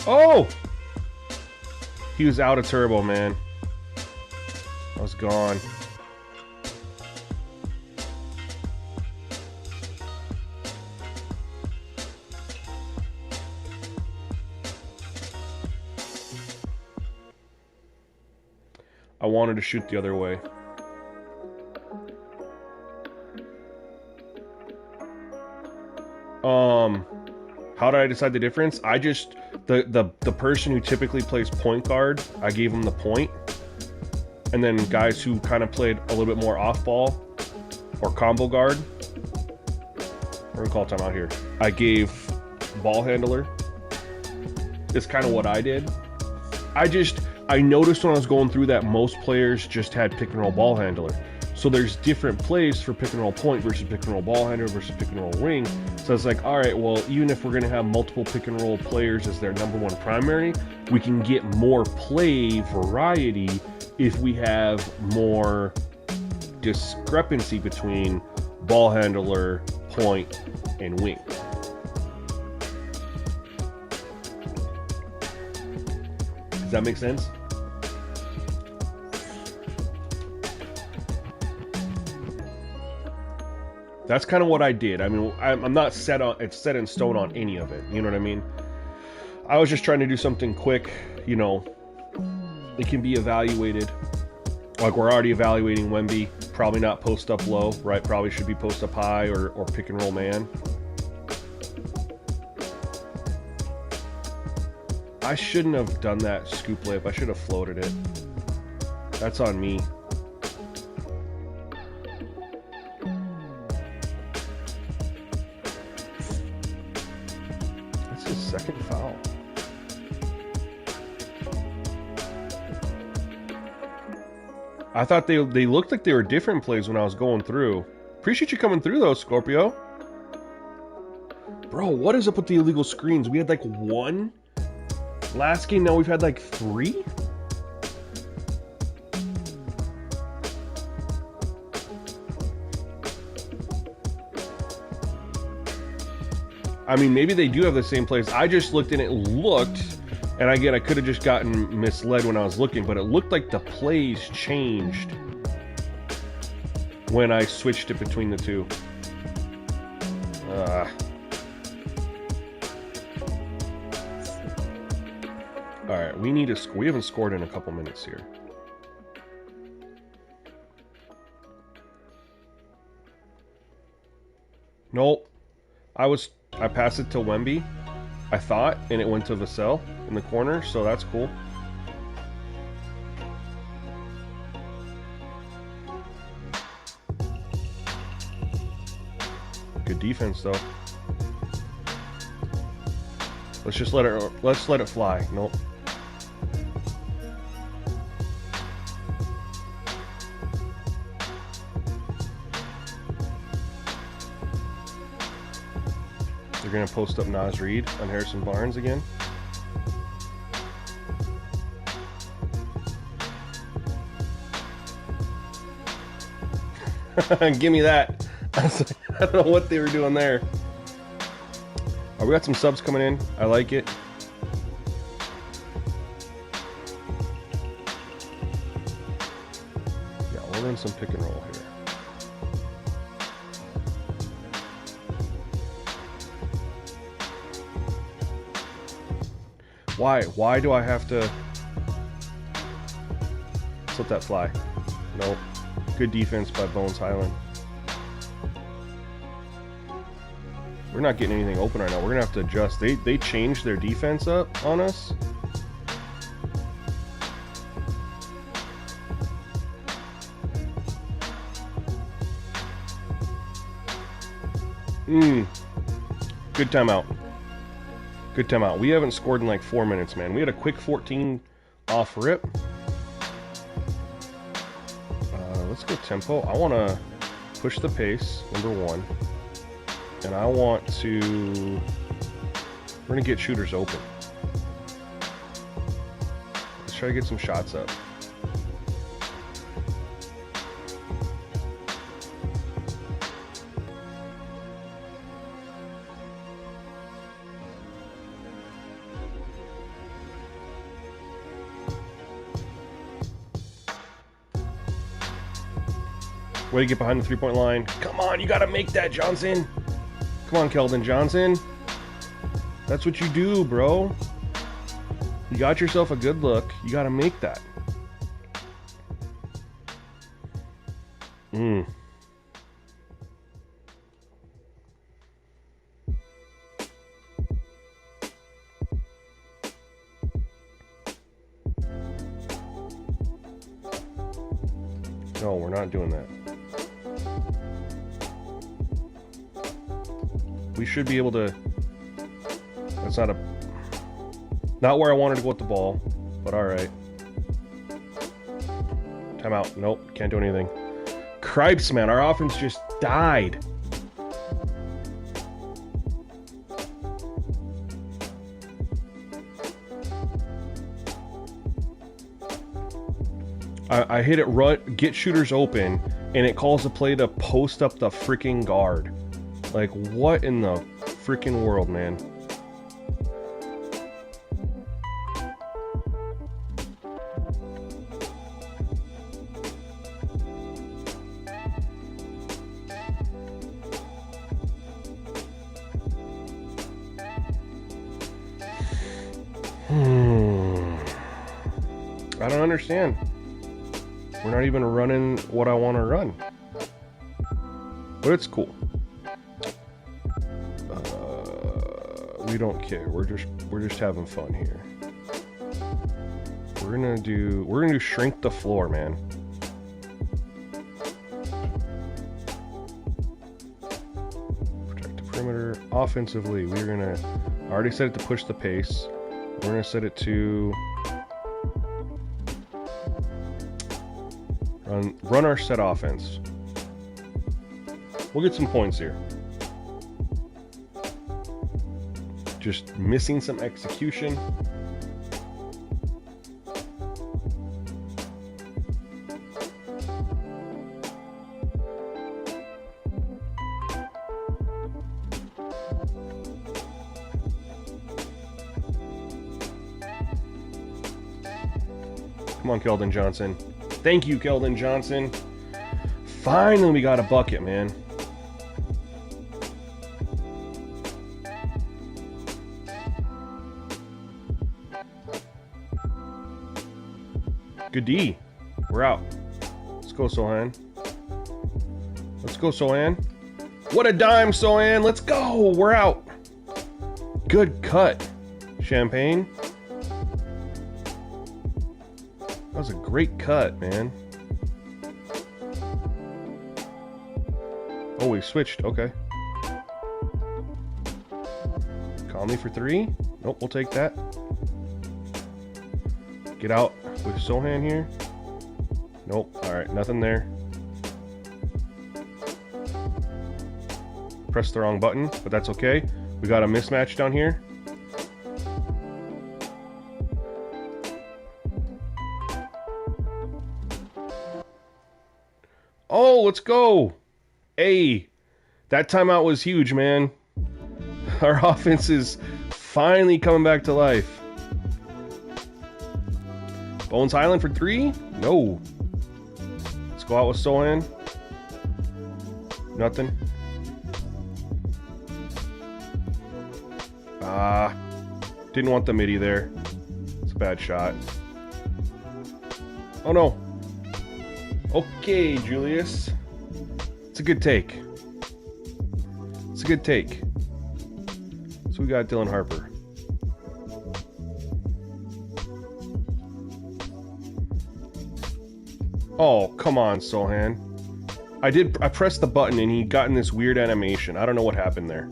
Oh! He was out of turbo, man. I was gone. I wanted to shoot the other way. How did I decide the difference? I just the person who typically plays point guard, I gave him the point. And then guys who kind of played a little bit more off ball or combo guard, we're gonna call timeout here. I gave ball handler is kind of what I did. I noticed when I was going through that most players just had pick and roll ball handler. So there's different plays for pick and roll point versus pick and roll ball handler versus pick and roll wing. So it's like, all right, well, even if we're going to have multiple pick and roll players as their number one primary, we can get more play variety if we have more discrepancy between ball handler, point, and wing. Does that make sense? That's kind of what I did. I mean, I'm not set in stone on any of it. You know what I mean? I was just trying to do something quick. You know, it can be evaluated. Like we're already evaluating Wemby. Probably not post up low, right? Probably should be post up high or pick and roll man. I shouldn't have done that scoop layup. I should have floated it. That's on me. That's his second foul. I thought they looked like they were different plays when I was going through. Appreciate you coming through though, Scorpio. Bro, what is up with the illegal screens? We had like one last game, now we've had like 3? I mean, maybe they do have the same plays. I just looked and it looked, and again, I could have just gotten misled when I was looking, but it looked like the plays changed when I switched it between the two. All right, we need to. We haven't scored in a couple minutes here. Nope. I passed it to Wemby, I thought, and it went to Vassell in the corner, so that's cool. Good defense though. Let's let it fly. Nope. They're gonna post up Naz Reid on Harrison Barnes again. Give me that. I don't know what they were doing there. Oh, we got some subs coming in. I like it. Yeah, we'll run some pick and roll here. Why do I have to let that fly? Nope. Good defense by Bones Highland. We're not getting anything open right now. We're gonna have to adjust. They changed their defense up on us. Good timeout. Good timeout. We haven't scored in like 4 minutes, man. We had a quick 14 off rip. Let's go tempo. I want to push the pace, number one. And I want to... We're going to get shooters open. Let's try to get some shots up. Way to get behind the three-point line. Come on, you got to make that, Johnson. Come on, Keldon Johnson. That's what you do, bro. You got yourself a good look. You got to make that. No, we're not doing that. We should be able to That's not where I wanted to go with the ball, but all right. Timeout. Nope, can't do anything. Cripes, man, our offense just died. I hit it, run, get shooters open, and it calls a play to post up the freaking guard. Like, what in the freaking world, man? I don't understand. We're not even running what I want to run. But it's cool. We don't care. We're just having fun here. We're gonna do shrink the floor, man. Protect the perimeter. Offensively, I already set it to push the pace. We're gonna set it to run our set offense. We'll get some points here. Just missing some execution. Come on, Keldon Johnson. Thank you, Keldon Johnson. Finally, we got a bucket, man. Good D. We're out. Let's go, Sohan. Let's go, Sohan. What a dime, Sohan. Let's go. We're out. Good cut, Champagne. That was a great cut, man. Oh, we switched. Okay. Conley for three. Nope, we'll take that. Get out with Sohan here. Nope. All right, nothing there. Press the wrong button, but that's okay. We got a mismatch down here. Oh, let's go. Hey, that timeout was huge, man. Our offense is finally coming back to life. Bones Highland for three? No. Let's go out with Sohan. Nothing. Didn't want the midi there. It's a bad shot. Oh no. Okay, Julius. It's a good take. It's a good take. So we got Dylan Harper. Oh, come on, Sohan. I pressed the button and he got in this weird animation. I don't know what happened there.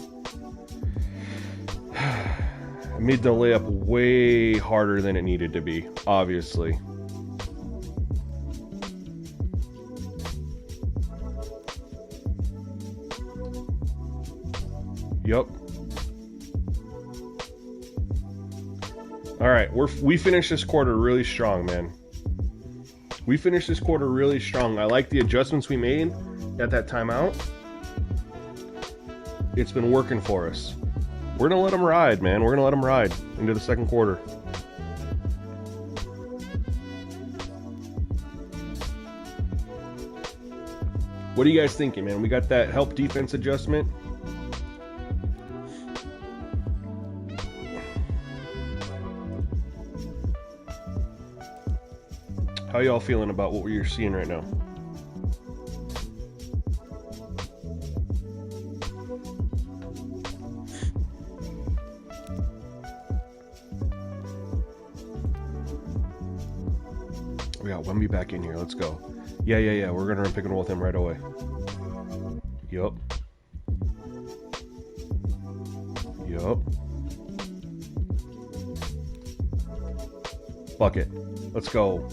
I made the layup way harder than it needed to be, obviously. Yep. All right, we finished this quarter really strong, man. We finished this quarter really strong. I like the adjustments we made at that timeout. It's been working for us. We're gonna let them ride, man. We're gonna let them ride into the second quarter. What are you guys thinking, man? We got that help defense adjustment. How y'all feeling about what we're seeing right now? We got Wemby back in here. Let's go. Yeah. We're gonna run pick and roll with him right away. Yup. Bucket. Let's go.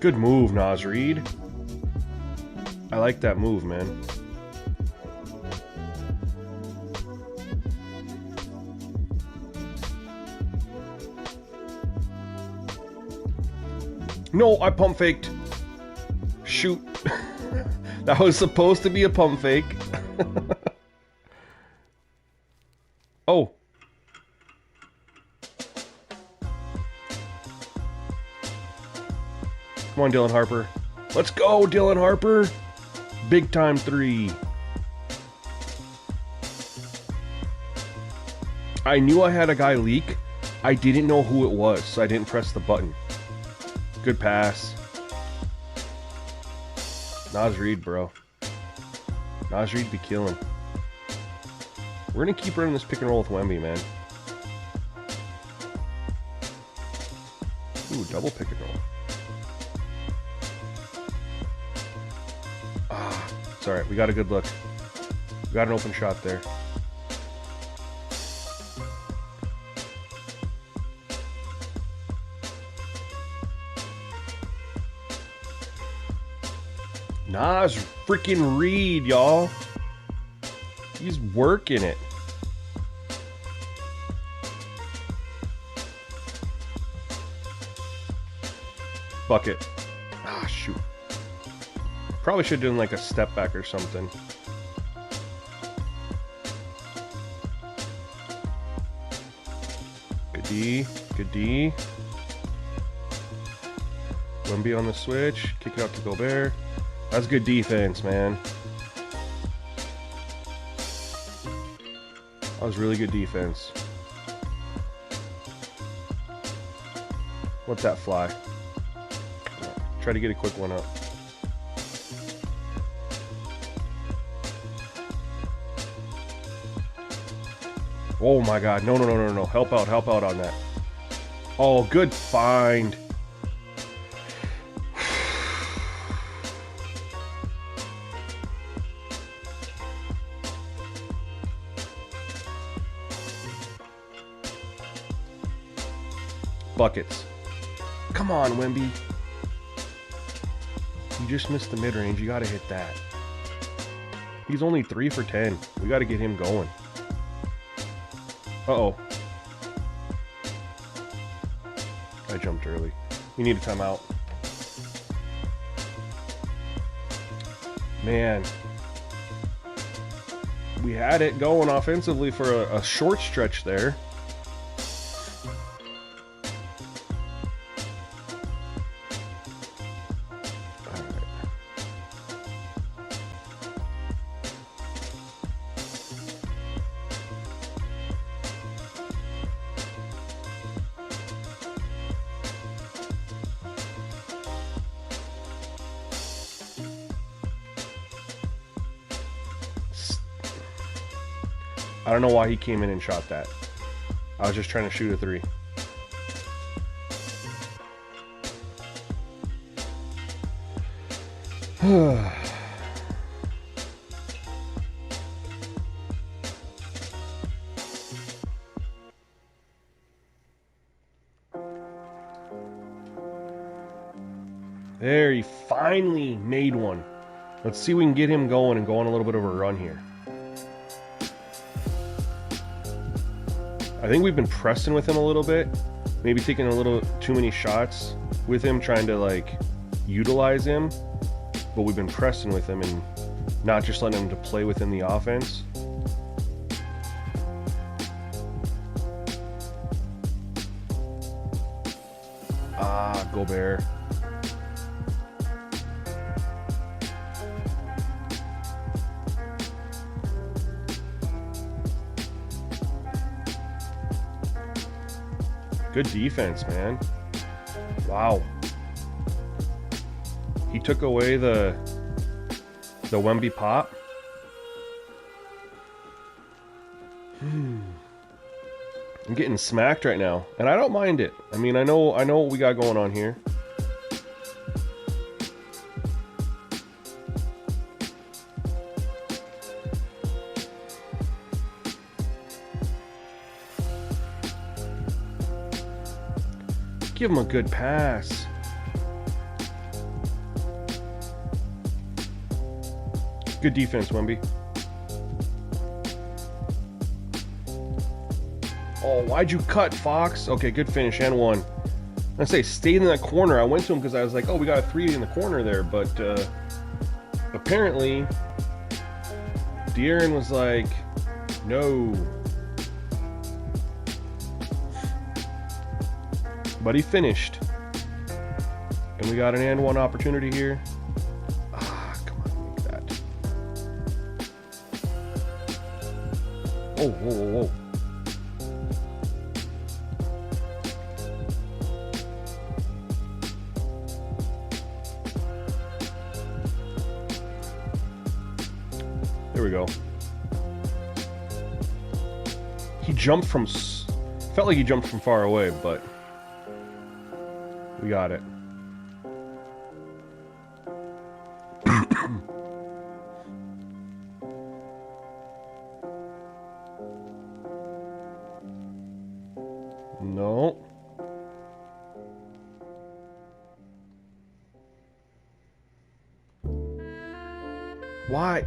Good move, Naz Reid. I like that move, man. No, I pump faked. Shoot. That was supposed to be a pump fake. Oh. Come on, Dylan Harper. Let's go, Dylan Harper. Big time three. I knew I had a guy leak. I didn't know who it was, so I didn't press the button. Good pass. Naz Reid, bro. Naz Reid be killing. We're going to keep running this pick and roll with Wemby, man. Ooh, double pick and roll. Ah, it's alright. We got a good look. We got an open shot there. Naz freaking Reid, y'all. He's working it. Bucket. Ah, shoot. Probably should have done like a step back or something. Good D. Good D. Wemby on the switch. Kick it out to Gobert. That's good defense, man. That was really good defense. Let that fly. Try to get a quick one up. Oh my god. No, no, no, no, no. Help out on that. Oh, good find. Buckets. Come on, Wemby. You just missed the mid-range. You gotta hit that. He's only 3 for 10. We gotta get him going. Uh-oh. I jumped early. We need a timeout. Man. We had it going offensively for a short stretch there. I don't know why he came in and shot that. I was just trying to shoot a three. There, he finally made one. Let's see if we can get him going and go on a little bit of a run here. I think we've been pressing with him a little bit. Maybe taking a little too many shots with him, trying to like utilize him. But we've been pressing with him and not just letting him to play within the offense. Ah, Gobert. Good defense, man. Wow. He took away the Wemby pop. I'm getting smacked right now, and I don't mind it. I mean, I know what we got going on here. Give him a good pass. Good defense, Wemby. Oh, why'd you cut, Fox? Okay, good finish and one. I say, stayed in that corner. I went to him because I was like, oh, we got a 3 in the corner there. But apparently, De'Aaron was like, no. But he finished. And we got an and one opportunity here. Ah, come on, make that. Oh, whoa, whoa, whoa. There we go. He jumped from... Felt like he jumped from far away, but... We got it. No. Why?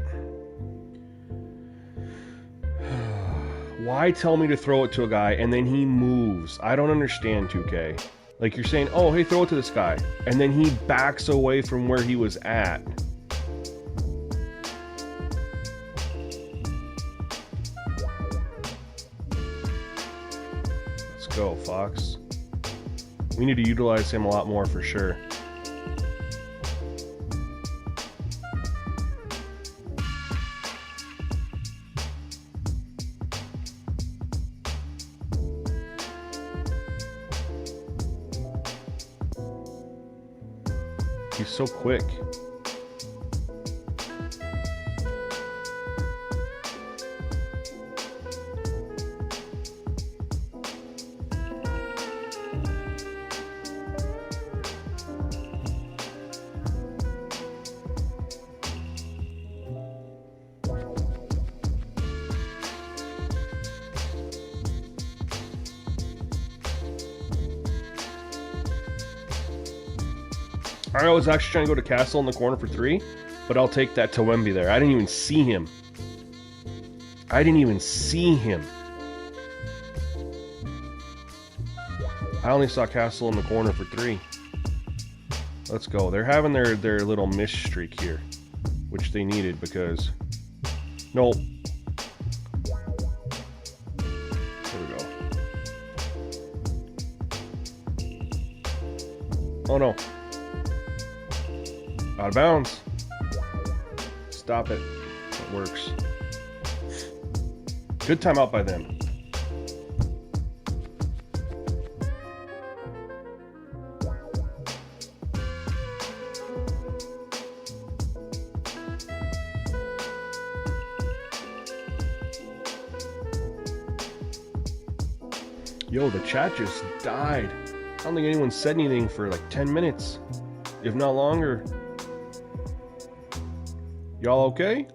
Why tell me to throw it to a guy and then he moves? I don't understand, 2K. Like, you're saying, oh, hey, throw it to this guy. And then he backs away from where he was at. Let's go, Fox. We need to utilize him a lot more for sure. He's so quick. I was actually trying to go to Castle in the corner for 3, but I'll take that to Wemby there. I didn't even see him. I only saw Castle in the corner for 3. Let's go. They're having their little miss streak here, which they needed because... Nope. There we go. Oh no. Out of bounds. Stop it. It works. Good timeout by them. Yo, the chat just died. I don't think anyone said anything for like 10 minutes, if not longer. Y'all okay?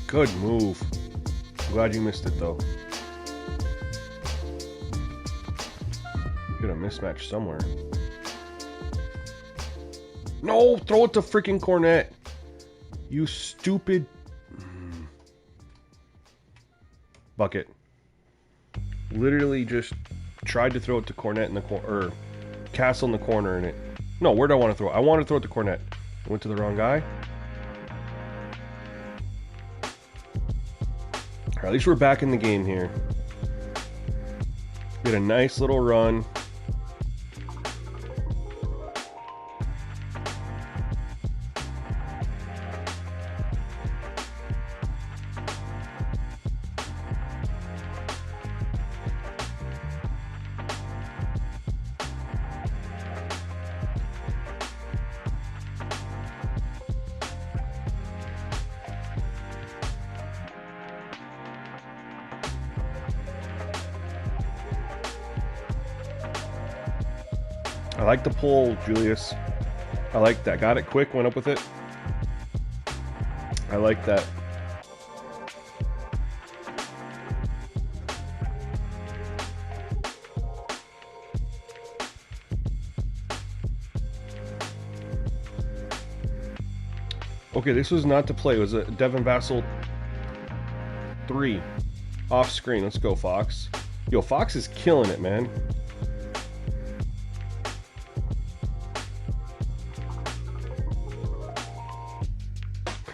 Good move. I'm glad you missed it though. Get a mismatch somewhere. No, throw it to freaking Cornet. You stupid bucket. Literally just tried to throw it to Cornet in the corner, or Castle in the corner, and it. No, where do I want to throw it? I want to throw it to Cornet. I went to the wrong guy. All right, at least we're back in the game here. We had a nice little run. I like the pull, Julius. I like that. Got it quick, went up with it. I like that. Okay, this was not to play. It was a Devin Vassell 3 off screen. Let's go, Fox. Yo, Fox is killing it, man.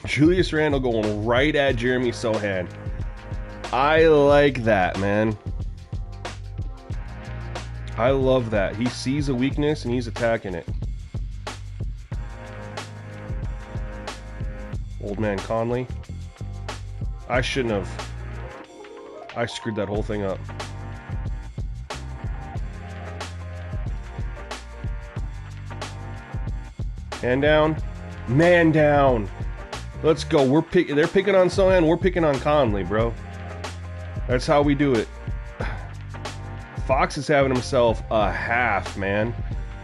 Julius Randle going right at Jeremy Sohan. I like that, man. I love that. He sees a weakness and he's attacking it. Old man Conley. I shouldn't have. I screwed that whole thing up. Hand down. Man down. Let's go. They're picking on Sohan. We're picking on Conley, bro. That's how we do it. Fox is having himself a half, man.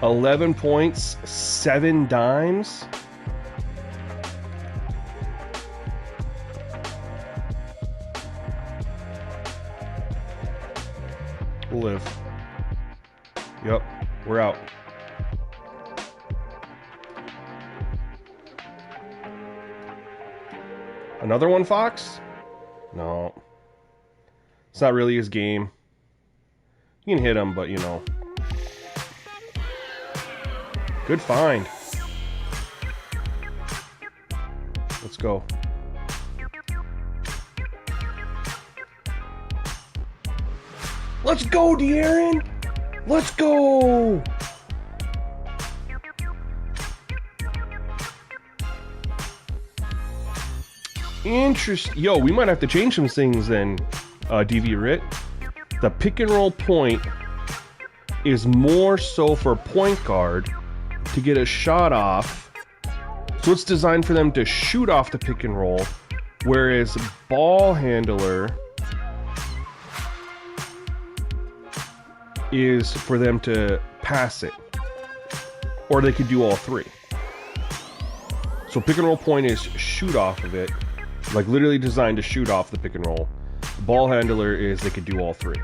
11 points, 7 dimes. We'll live. Yep, we're out. Another one, Fox? No. It's not really his game. You can hit him, but you know. Good find. Let's go. Let's go, De'Aaron! Let's go! Interesting. Yo, we might have to change some things then, DV Rit. The pick and roll point is more so for point guard to get a shot off. So it's designed for them to shoot off the pick and roll, whereas ball handler is for them to pass it. Or they could do all three. So pick and roll point is shoot off of it. Like literally designed to shoot off the pick and roll. Ball handler is they could do all three.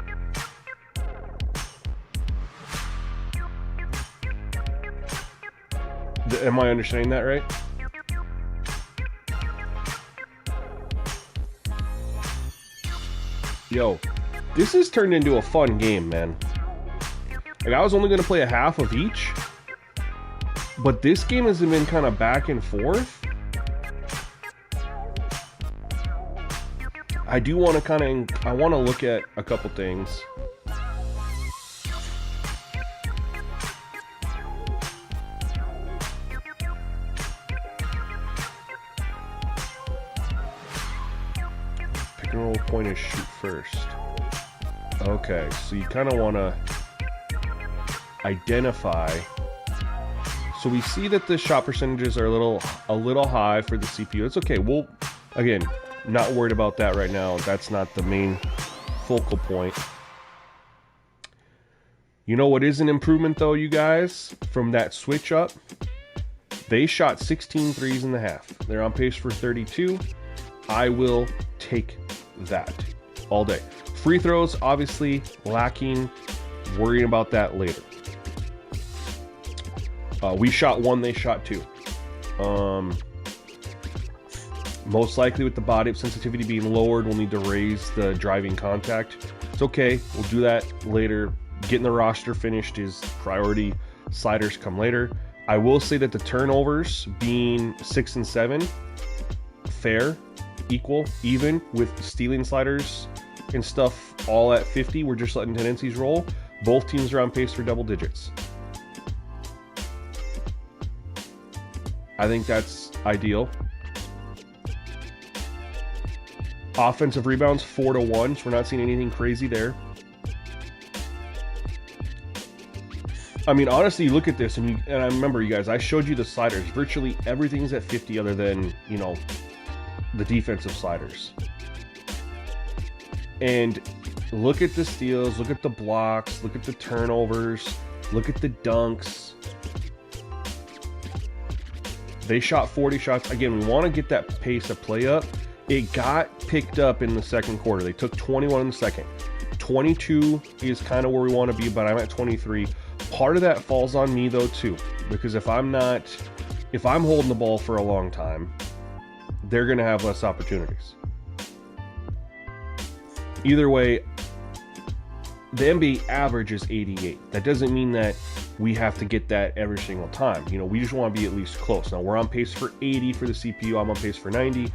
Am I understanding that right? Yo, this has turned into a fun game, man. Like I was only going to play a half of each. But this game has been kind of back and forth. I do want to I want to look at a couple things. Pick and roll point is shoot first. Okay, so you kind of want to identify. So we see that the shot percentages are a little high for the CPU. It's okay. We'll, again, not worried about that right now. That's not the main focal point. You know what is an improvement though, you guys? From that switch up, they shot 16 threes in the half. They're on pace for 32. I will take that all day. Free throws, obviously lacking. Worrying about that later. We shot 1, they shot 2. Most likely with the body sensitivity being lowered, we'll need to raise the driving contact. It's okay. We'll do that later. Getting the roster finished is priority. Sliders come later. I will say that the turnovers being 6 and 7, fair, equal, even with stealing sliders and stuff all at 50. We're just letting tendencies roll. Both teams are on pace for double digits. I think that's ideal. Offensive rebounds 4-1, so we're not seeing anything crazy there. I mean, honestly, you look at this, and I remember, you guys, I showed you the sliders. Virtually everything's at 50 other than, you know, the defensive sliders. And look at the steals, look at the blocks, look at the turnovers. Look at the dunks. They shot 40 shots. Again, we want to get that pace of play up. It got picked up in the second quarter. They took 21 in the second. 22 is kind of where we want to be, but I'm at 23. Part of that falls on me though too, because if I'm holding the ball for a long time, they're going to have less opportunities. Either way, the NBA average is 88. That doesn't mean that we have to get that every single time. You know, we just want to be at least close. Now, we're on pace for 80 for the CPU. I'm on pace for 90.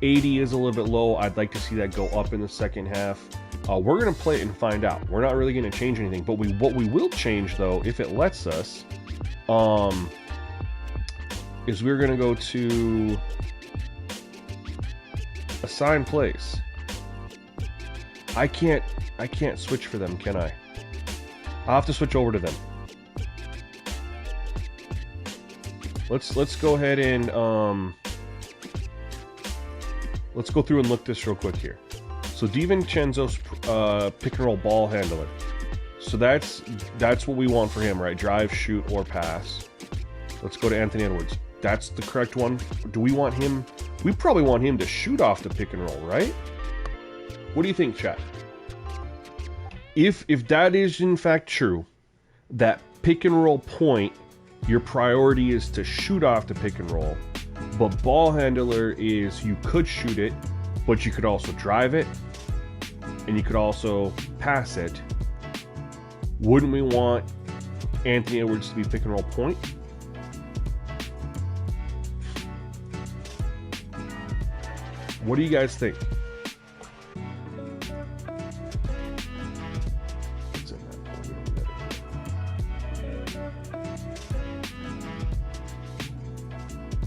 80 is a little bit low. I'd like to see that go up in the second half. We're going to play it and find out. We're not really going to change anything. But what we will change, though, if it lets us, is we're going to go to assign plays. I can't switch for them, can I? I'll have to switch over to them. Let's go ahead and let's go through and look this real quick here. So DiVincenzo's pick and roll ball handler. So that's what we want for him, right? Drive, shoot, or pass. Let's go to Anthony Edwards. That's the correct one. Do we want him? We probably want him to shoot off the pick and roll, right? What do you think, chat? If that is in fact true, that pick and roll point, your priority is to shoot off the pick and roll, but ball handler is you could shoot it, but you could also drive it, and you could also pass it. Wouldn't we want Anthony Edwards to be pick and roll point? What do you guys think?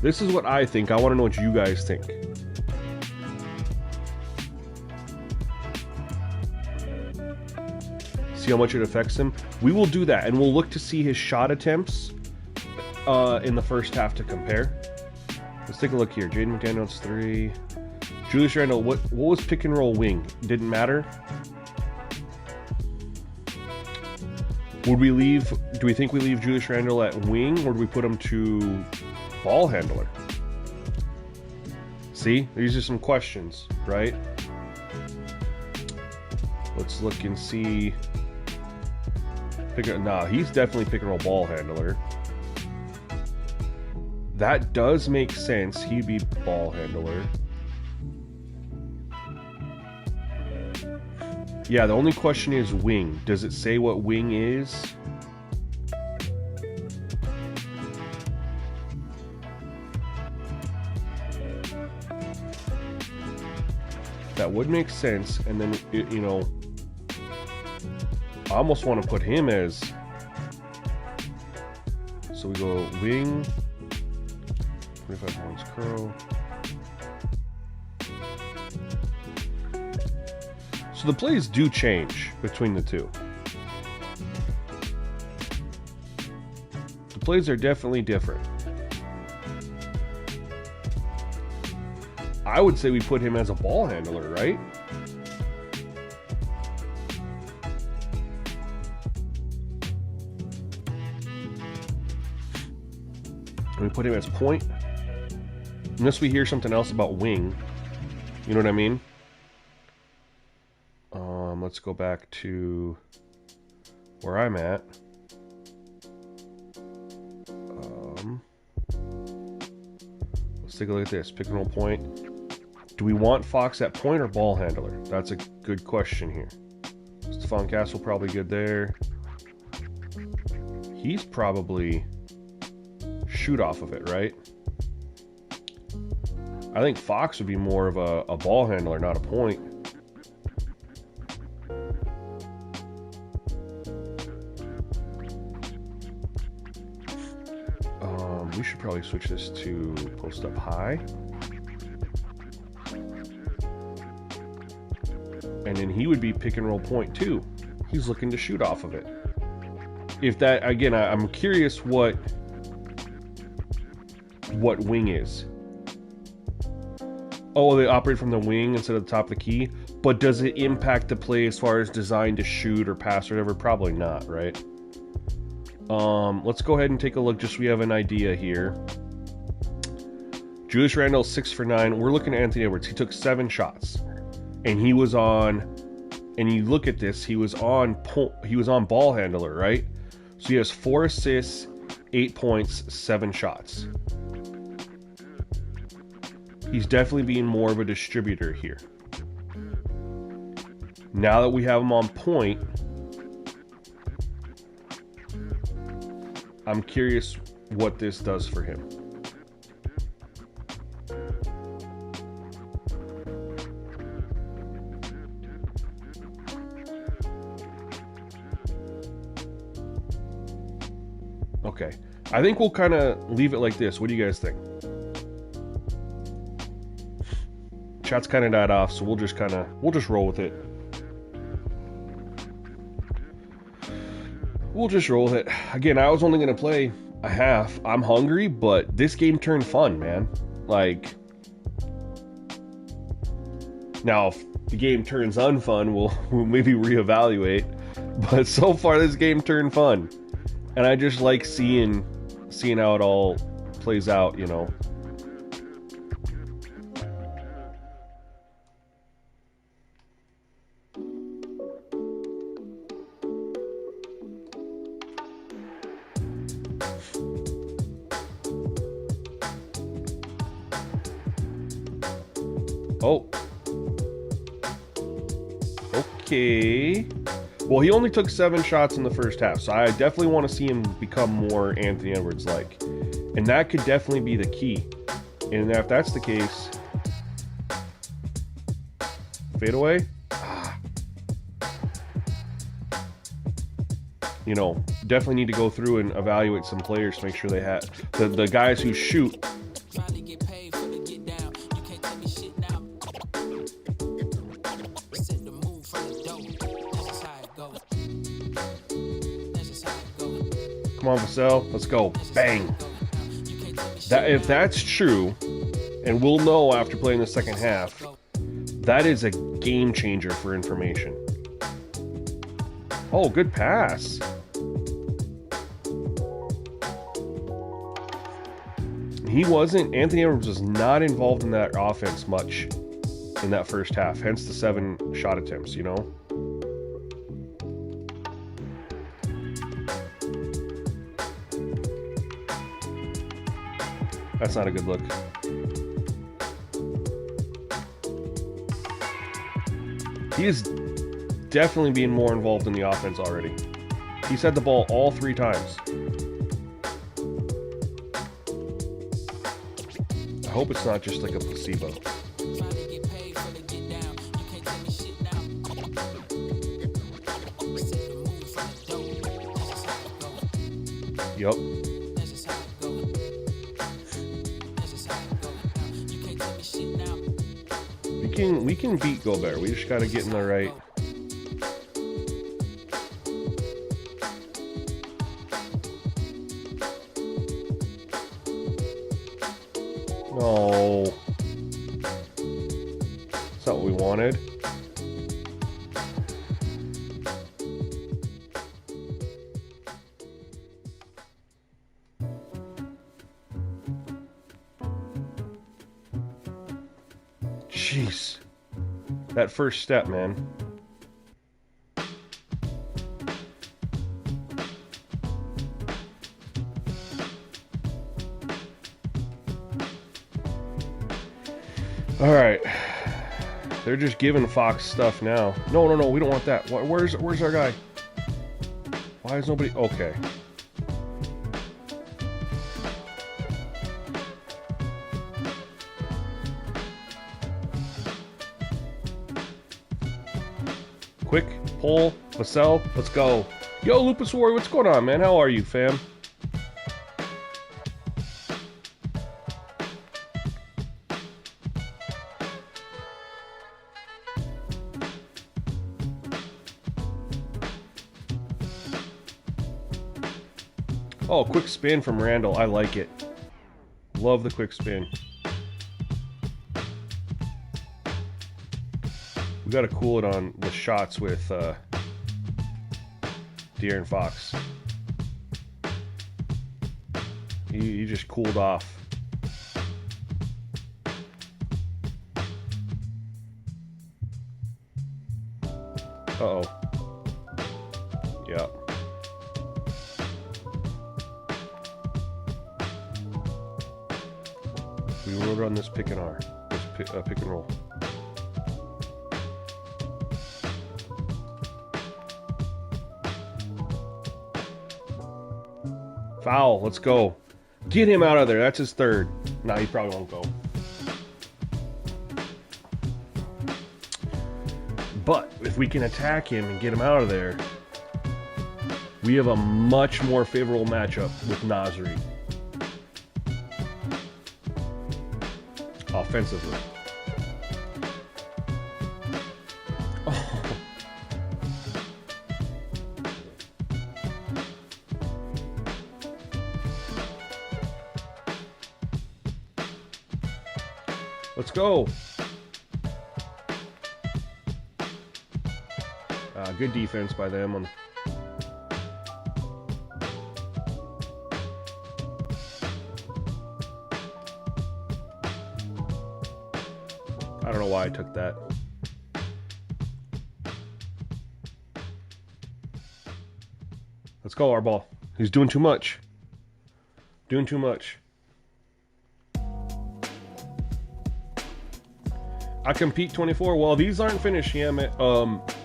This is what I think. I want to know what you guys think. See how much it affects him? We will do that, and we'll look to see his shot attempts in the first half to compare. Let's take a look here. Jaden McDaniels 3. Julius Randle, what was pick and roll wing? Didn't matter? Would we leave? Do we think we leave Julius Randle at wing, or do we put him to ball handler? See, these are some questions, right? Let's look and see. Nah, he's definitely pick and roll ball handler. That does make sense. He'd be ball handler. Yeah, the only question is wing. Does it say what wing is? That would make sense, and then, you know, I almost want to put him as, so we go wing, 25 points curl. So the plays do change between the two. The plays are definitely different. I would say we put him as a ball handler, right? And we put him as point. Unless we hear something else about wing. You know what I mean? Let's go back to where I'm at. Let's take a look at this. Pick and roll point. Do we want Fox at point or ball handler? That's a good question here. Stephon Castle probably good there. He's probably shoot off of it, right? I think Fox would be more of a ball handler, not a point. We should probably switch this to post up high. And then he would be pick and roll point too. He's looking to shoot off of it. If that, again, I'm curious what wing is. Oh, they operate from the wing instead of the top of the key. But does it impact the play as far as designed to shoot or pass or whatever? Probably not, right? Let's go ahead and take a look just so we have an idea here. Julius Randle 6 for 9. We're looking at Anthony Edwards. He took 7 shots, and he was on. And you look at this, he was on ball handler, right? So he has 4 assists, 8 points, 7 shots. He's definitely being more of a distributor here. Now that we have him on point, I'm curious what this does for him. Okay, I think we'll kind of leave it like this. What do you guys think? Chat's kind of died off, so we'll just roll with it. We'll just roll with it. Again, I was only going to play a half. I'm hungry, but this game turned fun, man. Like, now if the game turns unfun, we'll maybe reevaluate. But so far, this game turned fun. And I just like seeing how it all plays out, you know. Oh. Okay. Well, he only took 7 shots in the first half, so I definitely want to see him become more Anthony Edwards-like. And that could definitely be the key. And if that's the case... Fade away? You know, definitely need to go through and evaluate some players to make sure they have... The guys who shoot... Come on, Vassell. Let's go. Bang. If that's true, and we'll know after playing the second half, that is a game changer for information. Oh, good pass. Anthony Edwards was not involved in that offense much in that first half, hence the 7 shot attempts, you know? That's not a good look. He is definitely being more involved in the offense already. He's had the ball all 3 times. I hope it's not just like a placebo. Yup. We can beat Gobert. We just gotta get in the right. No. That's not what we wanted. Jeez. That first step, man. All right. They're just giving Fox stuff now. No, we don't want that. Where's our guy? Why is nobody... Okay. Quick, pull, Vassell, let's go. Yo, Lupus Warrior, what's going on, man? How are you, fam? Oh, quick spin from Randall. I like it. Love the quick spin. We got to cool it on the shots with De'Aaron Fox. He just cooled off. Uh-oh. Yeah. We will run this pick and R. This pick and roll. Foul. Let's go. Get him out of there. That's his third. Nah, he probably won't go. But if we can attack him and get him out of there, we have a much more favorable matchup with Nasri. Offensively. Oh. Let's go. Good defense by them. I don't know why I took that. Let's go, our ball. He's doing too much. Doing too much. I compete 24. Well, these aren't finished yet,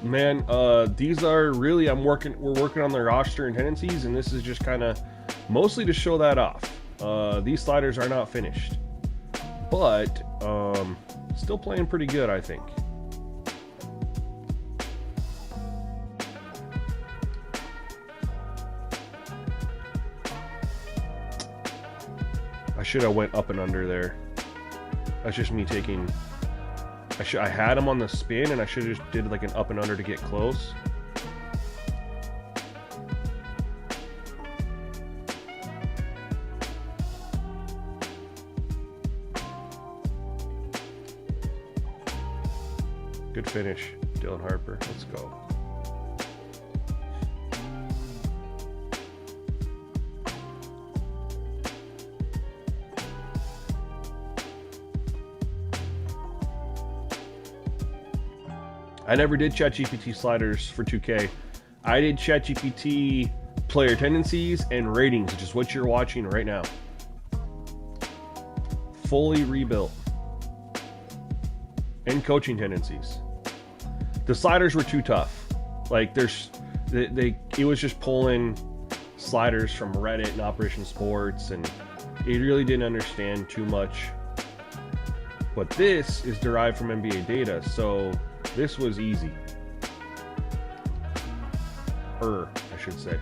man. These are really we're working on the roster and tendencies, and this is just kind of mostly to show that off. These sliders are not finished, but still playing pretty good, I think. I should have went up and under there. That's just me taking. I had him on the spin, and I should have just did like an up and under to get close. Good finish, Dylan Harper. Let's go. I never did ChatGPT sliders for 2K. I did ChatGPT player tendencies and ratings, which is what you're watching right now. Fully rebuilt. And coaching tendencies. The sliders were too tough. Like it was just pulling sliders from Reddit and Operation Sports, and it really didn't understand too much. But this is derived from NBA data, so this was easy. I should say.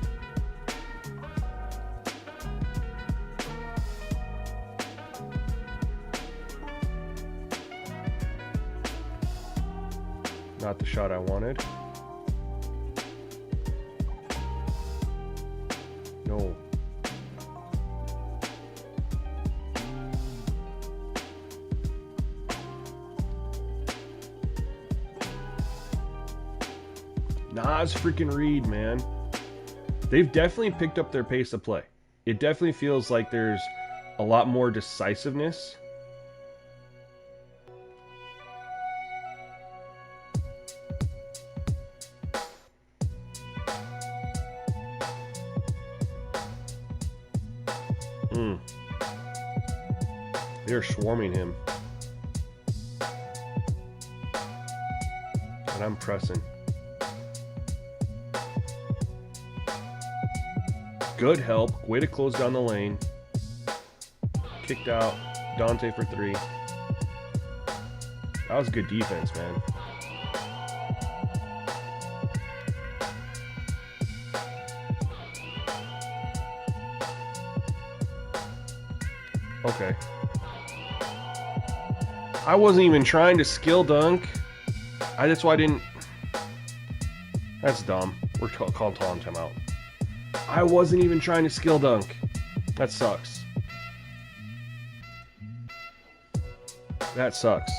Not the shot I wanted. No. Nas freaking Reed, man. They've definitely picked up their pace of play. It definitely feels like there's a lot more decisiveness. They're swarming him. And I'm pressing. Good help. Way to close down the lane. Kicked out. Dante for 3. That was good defense, man. Okay. I wasn't even trying to skill dunk. That's why I didn't. That's dumb. We're called timeout. I wasn't even trying to skill dunk. That sucks. That sucks.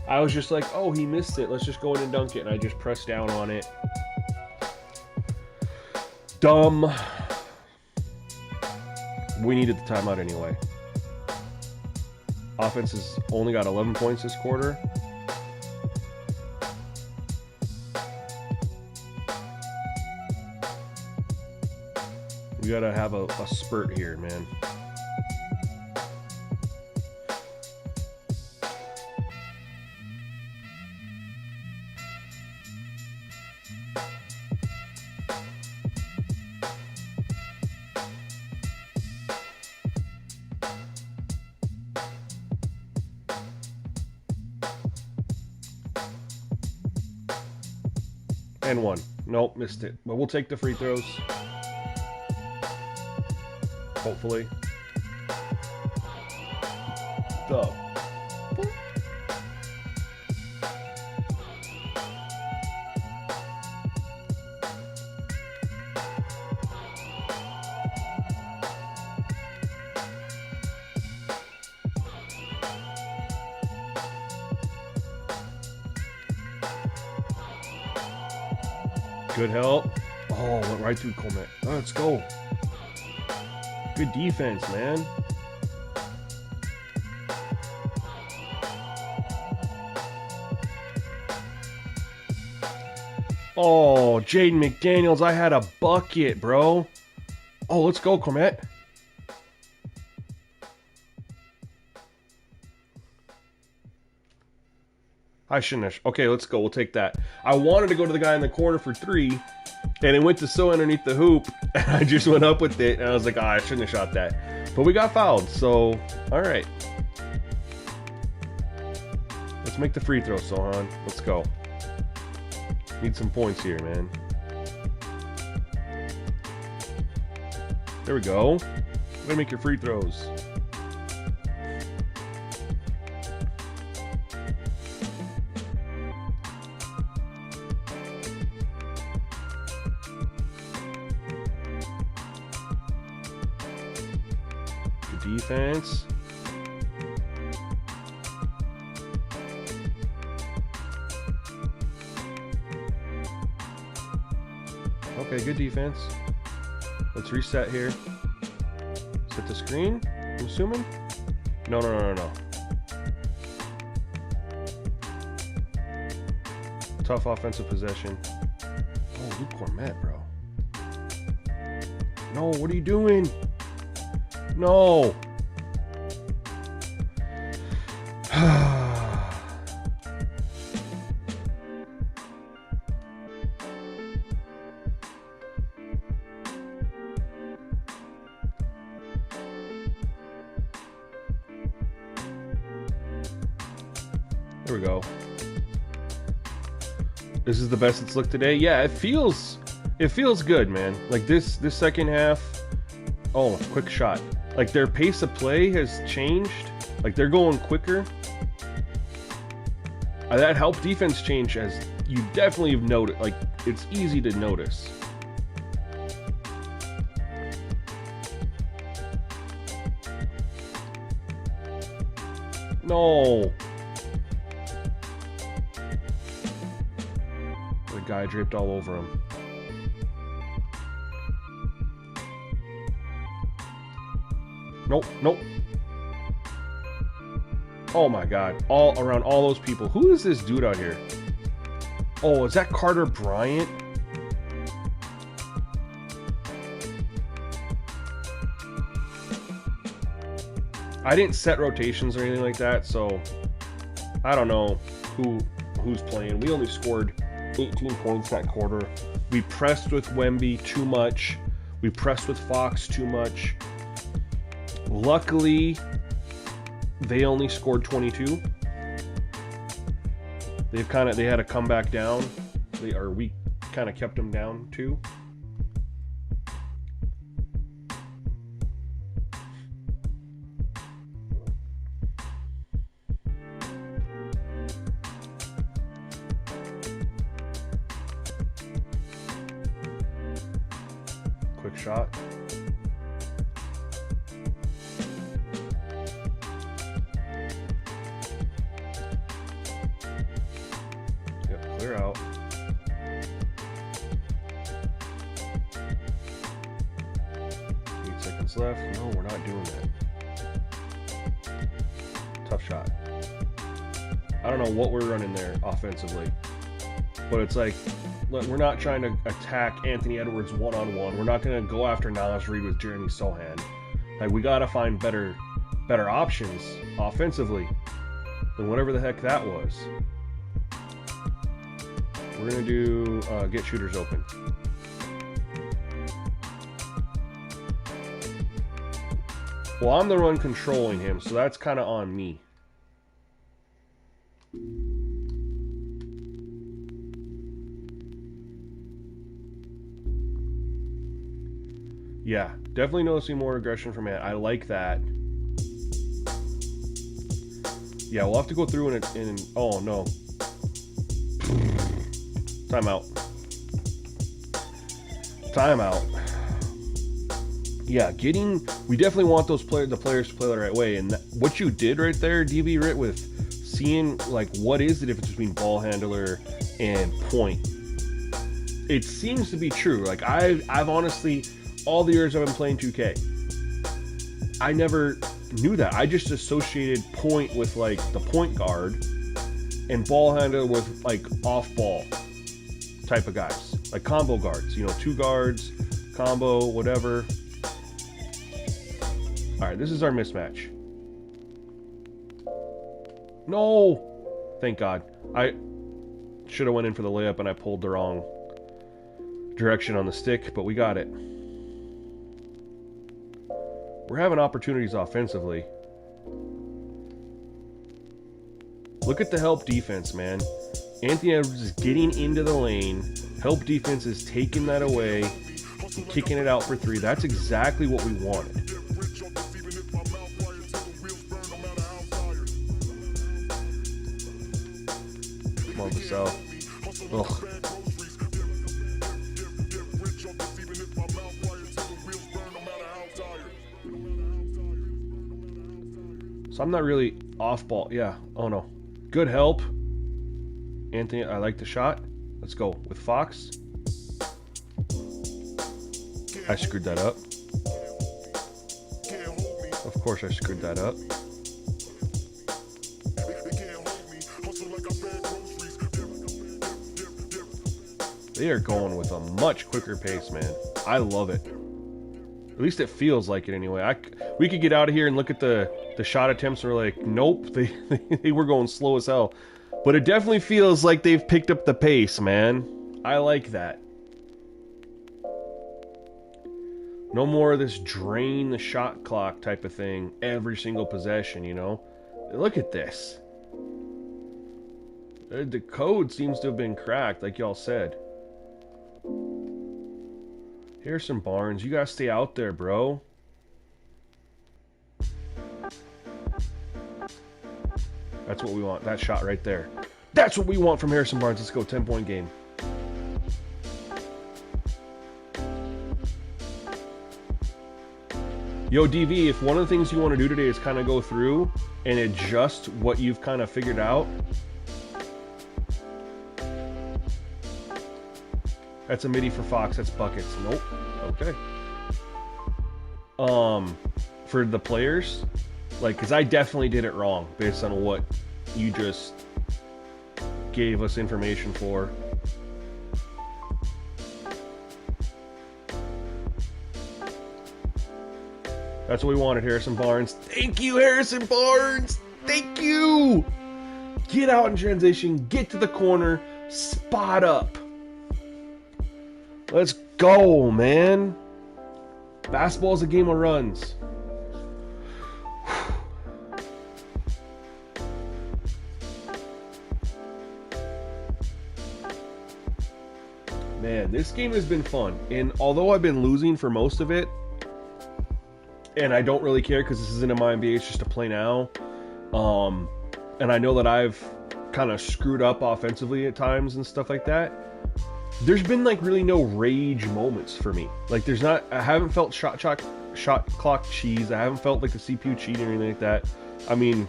I was just like, oh, he missed it. Let's just go in and dunk it. And I just pressed down on it. Dumb. We needed the timeout anyway. Offense has only got 11 points this quarter. We gotta have a spurt here, man. And one. Nope, missed it. But we'll take the free throws. Hopefully. Go. Good help. Oh, went right through Coleman. Oh, let's go. Good defense, man. Oh, Jaden McDaniels, I had a bucket, bro. Oh, let's go, Comet. I shouldn't have. Okay, let's go. We'll take that. I wanted to go to the guy in the corner for three, and it went to so underneath the hoop, and I just went up with it, and I was like, I shouldn't have shot that. But we got fouled, so all right. Let's make the free throw, Sohan. Let's go. Need some points here, man. There we go. Way to make your free throws. Good defense. Okay, good defense. Let's reset here. Set the screen, I'm assuming? No. Tough offensive possession. Oh, Luke Cormet, bro. No, what are you doing? No. There we go. This is the best it's looked today. Yeah, it feels good, man. Like this second half. Oh, quick shot. Like their pace of play has changed. Like they're going quicker. That helped defense change, as you definitely have noticed. Like it's easy to notice. No. The guy draped all over him. Nope. Oh my god. All around all those people. Who is this dude out here? Oh, is that Carter Bryant? I didn't set rotations or anything like that, so I don't know who's playing. We only scored 18 points that quarter. We pressed with Wemby too much. We pressed with Fox too much. Luckily, they only scored 22. They had to come back down. We kind of kept them down too. Quick shot. Yep, clear out. seconds left. No, we're not doing that. Tough shot. I don't know what we're running there offensively. But it's like, we're not trying to attack Anthony Edwards one-on-one. We're not going to go after Naz Reid with Jeremy Sohan. Like, we got to find better options offensively than whatever the heck that was. We're going to do get shooters open. Well, I'm the one controlling him, so that's kind of on me. Yeah, definitely noticing more aggression from Ant. I like that. Yeah, we'll have to go through and oh no. Timeout. Yeah, we definitely want the players to play the right way, and what you did right there, DV Rit, with seeing like what is the difference between ball handler and point. It seems to be true. Like I've honestly, all the years I've been playing 2K, I never knew that. I just associated point with like the point guard and ball handler with like off ball type of guys, like combo guards, you know, 2 guards, combo, whatever. All right, this is our mismatch. No! Thank God. I should have went in for the layup and I pulled the wrong direction on the stick, but we got it. We're having opportunities offensively. Look at the help defense, man. Anthony Edwards is getting into the lane. Help defense is taking that away and kicking it out for 3. That's exactly what we wanted. Come on, Vassell. Ugh. So I'm not really off ball. Yeah. Oh no. Good help. Anthony, I like the shot. Let's go with Fox. I screwed that up. Of course I screwed that up. They are going with a much quicker pace, man. I love it. At least it feels like it anyway. We could get out of here and look at the shot attempts and we're like, nope, they were going slow as hell. But it definitely feels like they've picked up the pace, man. I like that. No more of this drain the shot clock type of thing every single possession, you know? Look at this. The code seems to have been cracked, like y'all said. Harrison Barnes, you gotta stay out there, bro. That's what we want. That shot right there. That's what we want from Harrison Barnes. Let's go. 10-point game. Yo, DV, if one of the things you want to do today is kind of go through and adjust what you've kind of figured out. That's a midi for Fox. That's buckets. Nope. Okay. For the players, like, because I definitely did it wrong based on what you just gave us information for. That's what we wanted, Harrison Barnes. Thank you, Harrison Barnes. Thank you. Get out in transition. Get to the corner. Spot up. Let's go, man. Basketball's a game of runs. Man, this game has been fun. And although I've been losing for most of it, and I don't really care because this isn't in my NBA, it's just a play now. And I know that I've kind of screwed up offensively at times and stuff like that. There's been like really no rage moments for me. Like there's not, I haven't felt shot clock cheese. I haven't felt like the CPU cheating or anything like that. I mean,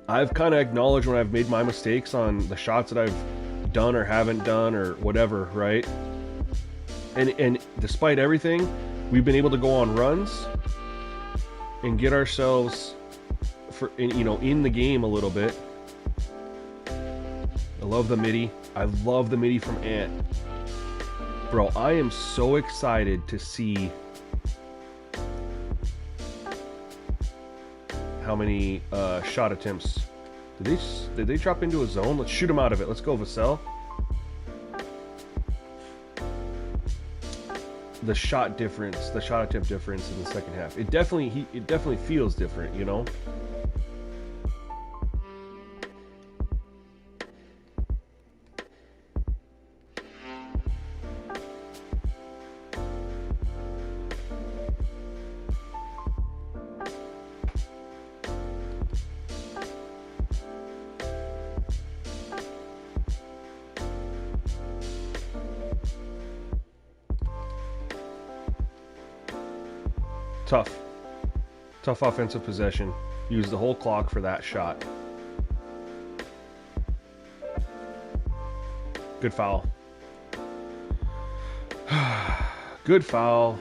I've kind of acknowledged when I've made my mistakes on the shots that I've done or haven't done or whatever, right? And despite everything, we've been able to go on runs and get ourselves in the game a little bit. I love the midi. I love the midi from Ant. Bro, I am so excited to see how many shot attempts. Did they drop into a zone? Let's shoot him out of it. Let's go, Vassell. The shot attempt difference in the second half. It definitely feels different, you know? Tough offensive possession. Use the whole clock for that shot. Good foul. Good foul.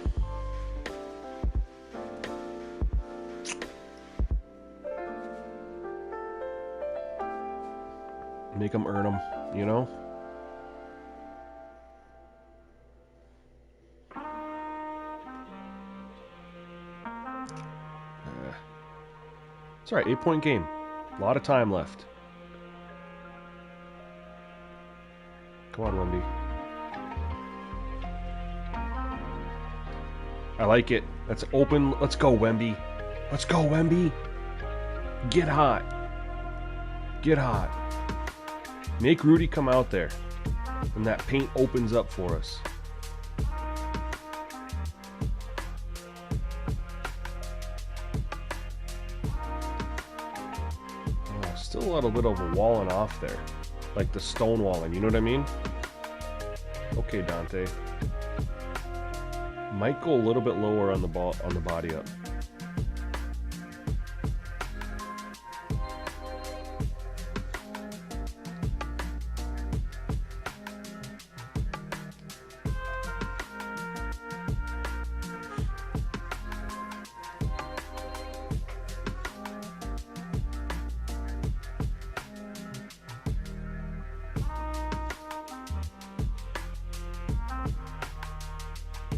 Make them earn them, you know? It's alright, 8-point game. A lot of time left. Come on, Wemby. I like it. That's open. Let's go, Wemby. Let's go, Wemby. Get hot. Get hot. Make Rudy come out there. And that paint opens up for us. Still a little bit of a walling off there. Like the stone walling, you know what I mean? Okay, Dante. Might go a little bit lower on the body up.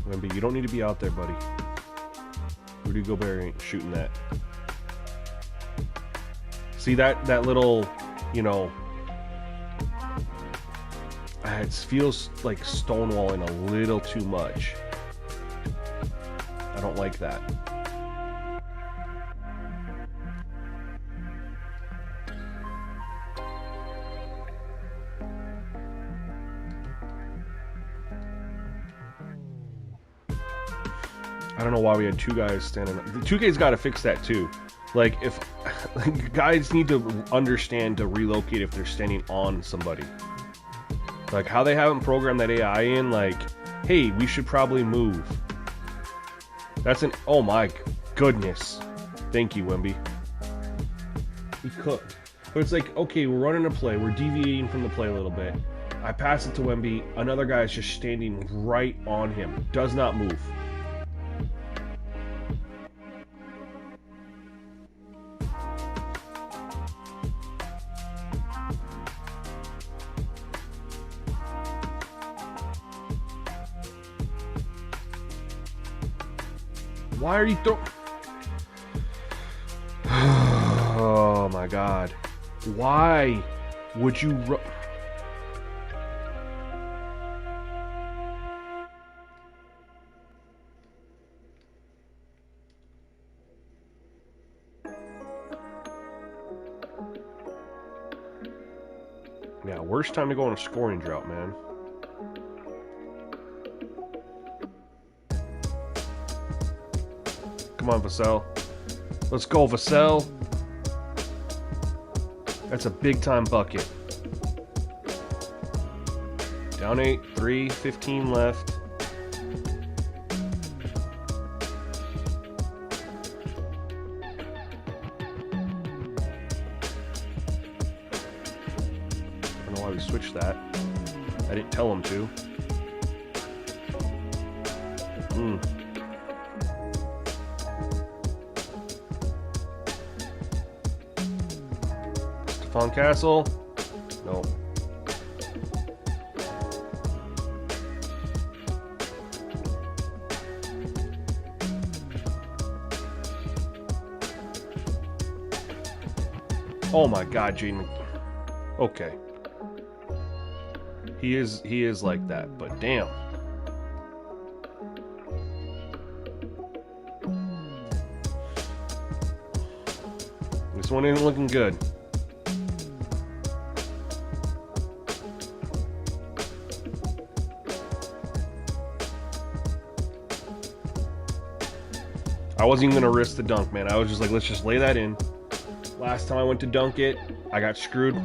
Wemby, you don't need to be out there, buddy. Rudy Gobert ain't shooting that. See that little, you know, it feels like stonewalling a little too much. I don't like that. I don't know why we had two guys standing up. The 2K's got to fix that too. Like, if guys need to understand to relocate if they're standing on somebody. Like, how they haven't programmed that AI in, like, hey, we should probably move. That's an, oh my goodness. Thank you, Wemby. He cooked. But it's like, okay, we're running a play. We're deviating from the play a little bit. I pass it to Wemby. Another guy is just standing right on him. Does not move. Why are you throwing? Oh my God. Why would you Yeah, worst time to go on a scoring drought, man. Come on, Vassell. Let's go, Vassell. That's a big-time bucket. Down 8, 3, 15 left. I don't know why we switched that. I didn't tell him to. Stephon Castle. No. Oh my God, Jaden. Okay. He is like that, but damn. This one ain't looking good. I wasn't even gonna risk the dunk, man. I was just like, let's just lay that in. Last time I went to dunk it, I got screwed.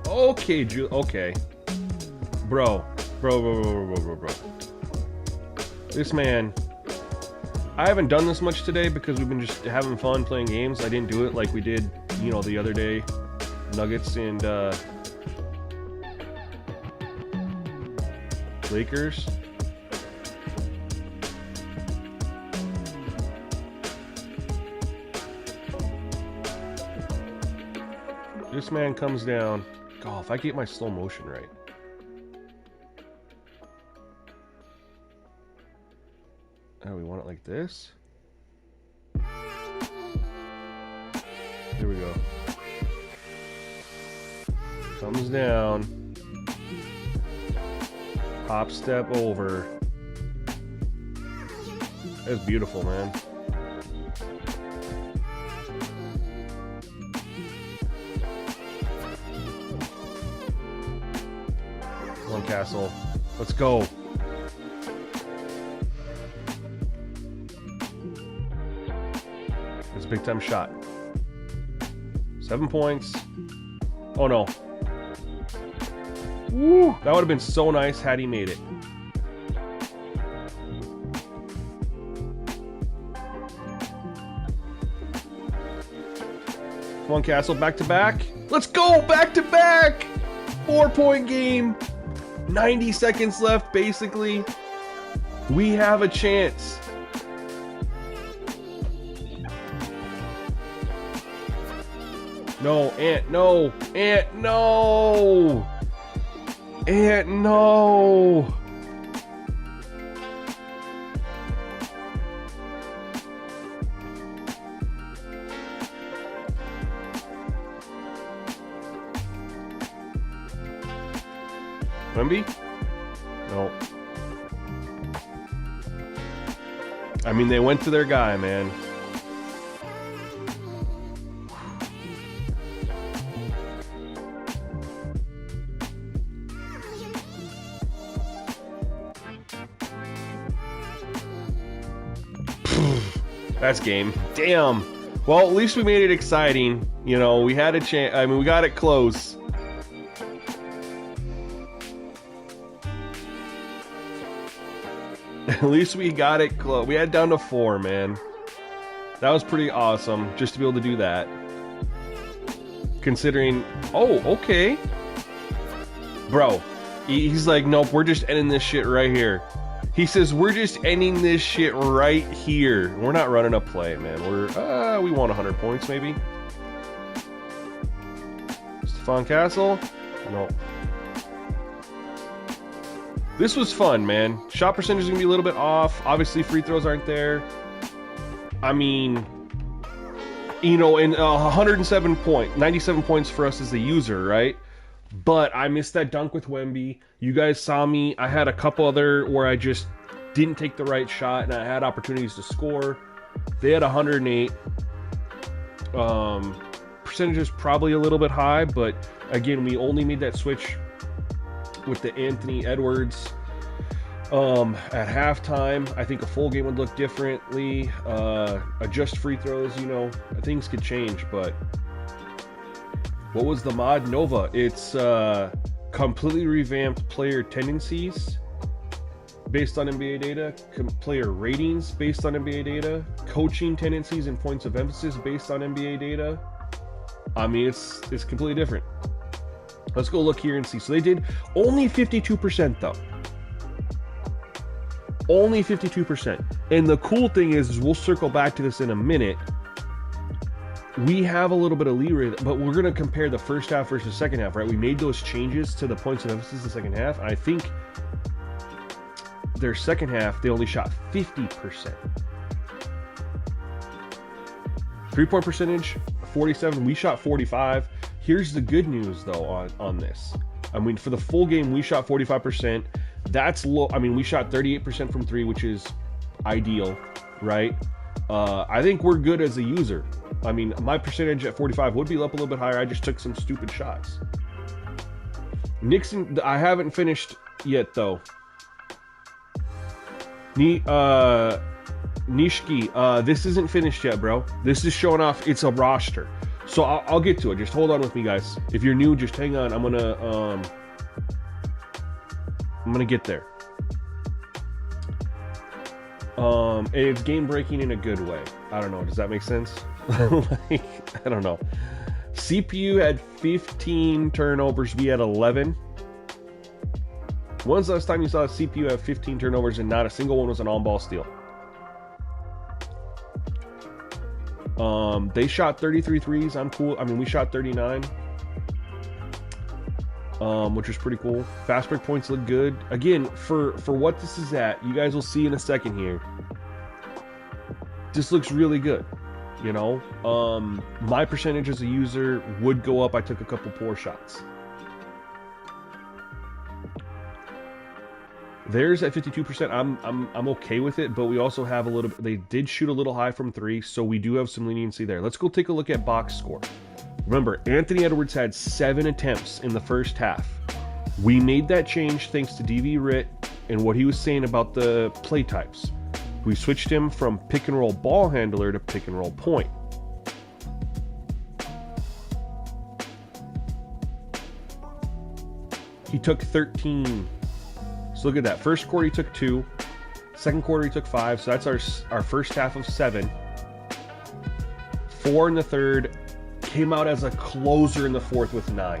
Okay, okay. Bro. This man, I haven't done this much today because we've been just having fun playing games. I didn't do it like we did, you know, the other day. Nuggets and Lakers. This man comes down. Oh, if I get my slow motion right. Oh, we want it like this. Here we go. Comes down. Hop step over. That's beautiful, man. Come on, Castle. Let's go. It's a big time shot. 7 points. Oh no. Woo! That would have been so nice had he made it. Come on, Castle. Back to back. Let's go! Back to back! 4-point game. 90 seconds left, basically. We have a chance. No, Ant, no! Ant, no! Ant, no! Wemby? No. I mean, they went to their guy, man. That's game. Damn. Well, at least we made it exciting. You know, we had a chance. I mean, we got it close. At least we got it close. We had down to 4, man. That was pretty awesome, just to be able to do that. Considering... Oh, okay. Bro, he's like, nope, we're just ending this shit right here. He says, we're just ending this shit right here. We're not running a play, man. We want 100 points, maybe. Stephon Castle? No. This was fun, man. Shot percentage is going to be a little bit off. Obviously, free throws aren't there. I mean, you know, in 97 points for us as the user, right? But I missed that dunk with Wemby. You guys saw me. I had a couple other where I just didn't take the right shot, and I had opportunities to score. They had 108. Percentage is probably a little bit high, but again, we only made that switch with the Anthony Edwards at halftime. I think a full game would look differently. Adjust free throws, you know, things could change, but What was the mod? Nova. It's completely revamped player tendencies based on NBA data, player ratings based on NBA data, coaching tendencies and points of emphasis based on NBA data. I mean, it's completely different. Let's go look here and see. So they did only 52% though. Only 52%. And the cool thing is we'll circle back to this in a minute. We have a little bit of leeway, but we're going to compare the first half versus second half, right? We made those changes to the points of emphasis in the second half. And I think their second half, they only shot 50%. 3-point percentage, 47. We shot 45. Here's the good news, though, on this. I mean, for the full game, we shot 45%. That's low. I mean, we shot 38% from three, which is ideal, right? I think we're good as a user. I mean, my percentage at 45 would be up a little bit higher. I just took some stupid shots. Nixon, I haven't finished yet, though. Nishiki, this isn't finished yet, bro. This is showing off. It's a roster. So I'll get to it. Just hold on with me, guys. If you're new, just hang on. I'm gonna get there. And it's game breaking in a good way. I don't know. Does that make sense? Like, I don't know. CPU had 15 turnovers. We had 11. When's the last time you saw a CPU have 15 turnovers and not a single one was an on-ball steal? They shot 33 threes. I'm cool. I mean, we shot 39. Which was pretty cool. Fast break points look good. Again, for what this is at, you guys will see in a second here. This looks really good. You know, my percentage as a user would go up. I took a couple poor shots. Theirs at 52%. I'm okay with it, but we also have a little. They did shoot a little high from three, so we do have some leniency there. Let's go take a look at box score. Remember, Anthony Edwards had 7 attempts in the first half. We made that change thanks to DV Rit and what he was saying about the play types. We switched him from pick and roll ball handler to pick and roll point. He took 13. So look at that. First quarter he took 2. Second quarter he took 5. So that's our first half of 7. 4 in the third. Came out as a closer in the fourth with 9.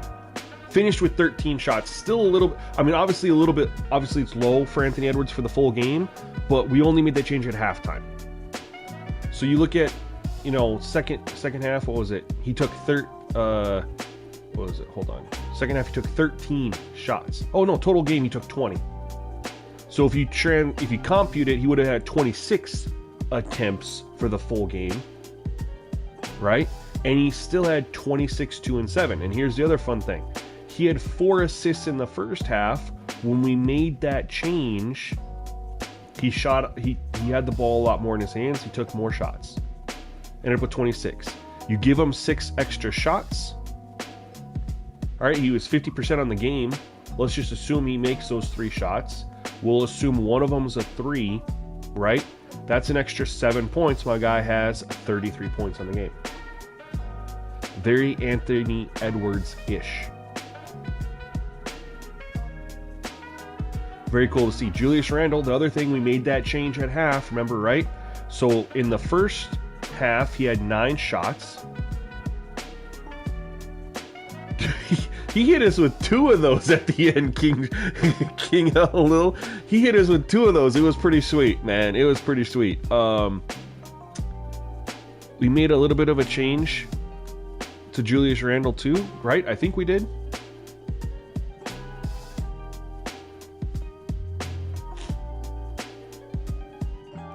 Finished with 13 shots. Still a little, I mean, obviously a little bit, obviously it's low for Anthony Edwards for the full game, but we only made that change at halftime. So you look at, you know, second half, what was it? He took what was it? Hold on. Second half he took 13 shots. Oh no, total game he took 20. So if you compute it, he would have had 26 attempts for the full game, right? And he still had 26, 2, and 7. And here's the other fun thing. He had 4 assists in the first half. When we made that change, he had the ball a lot more in his hands. He took more shots. Ended up with 26. You give him 6 extra shots. All right, he was 50% on the game. Let's just assume he makes those 3 shots. We'll assume one of them is a 3, right? That's an extra 7 points. My guy has 33 points on the game. Very Anthony Edwards-ish. Very cool to see. Julius Randle, the other thing, we made that change at half, remember, right? So in the first half, he had 9 shots. He hit us with 2 of those at the end, King Lil. He hit us with 2 of those. It was pretty sweet, man. It was pretty sweet. We made a little bit of a change to Julius Randle too, right? I think we did.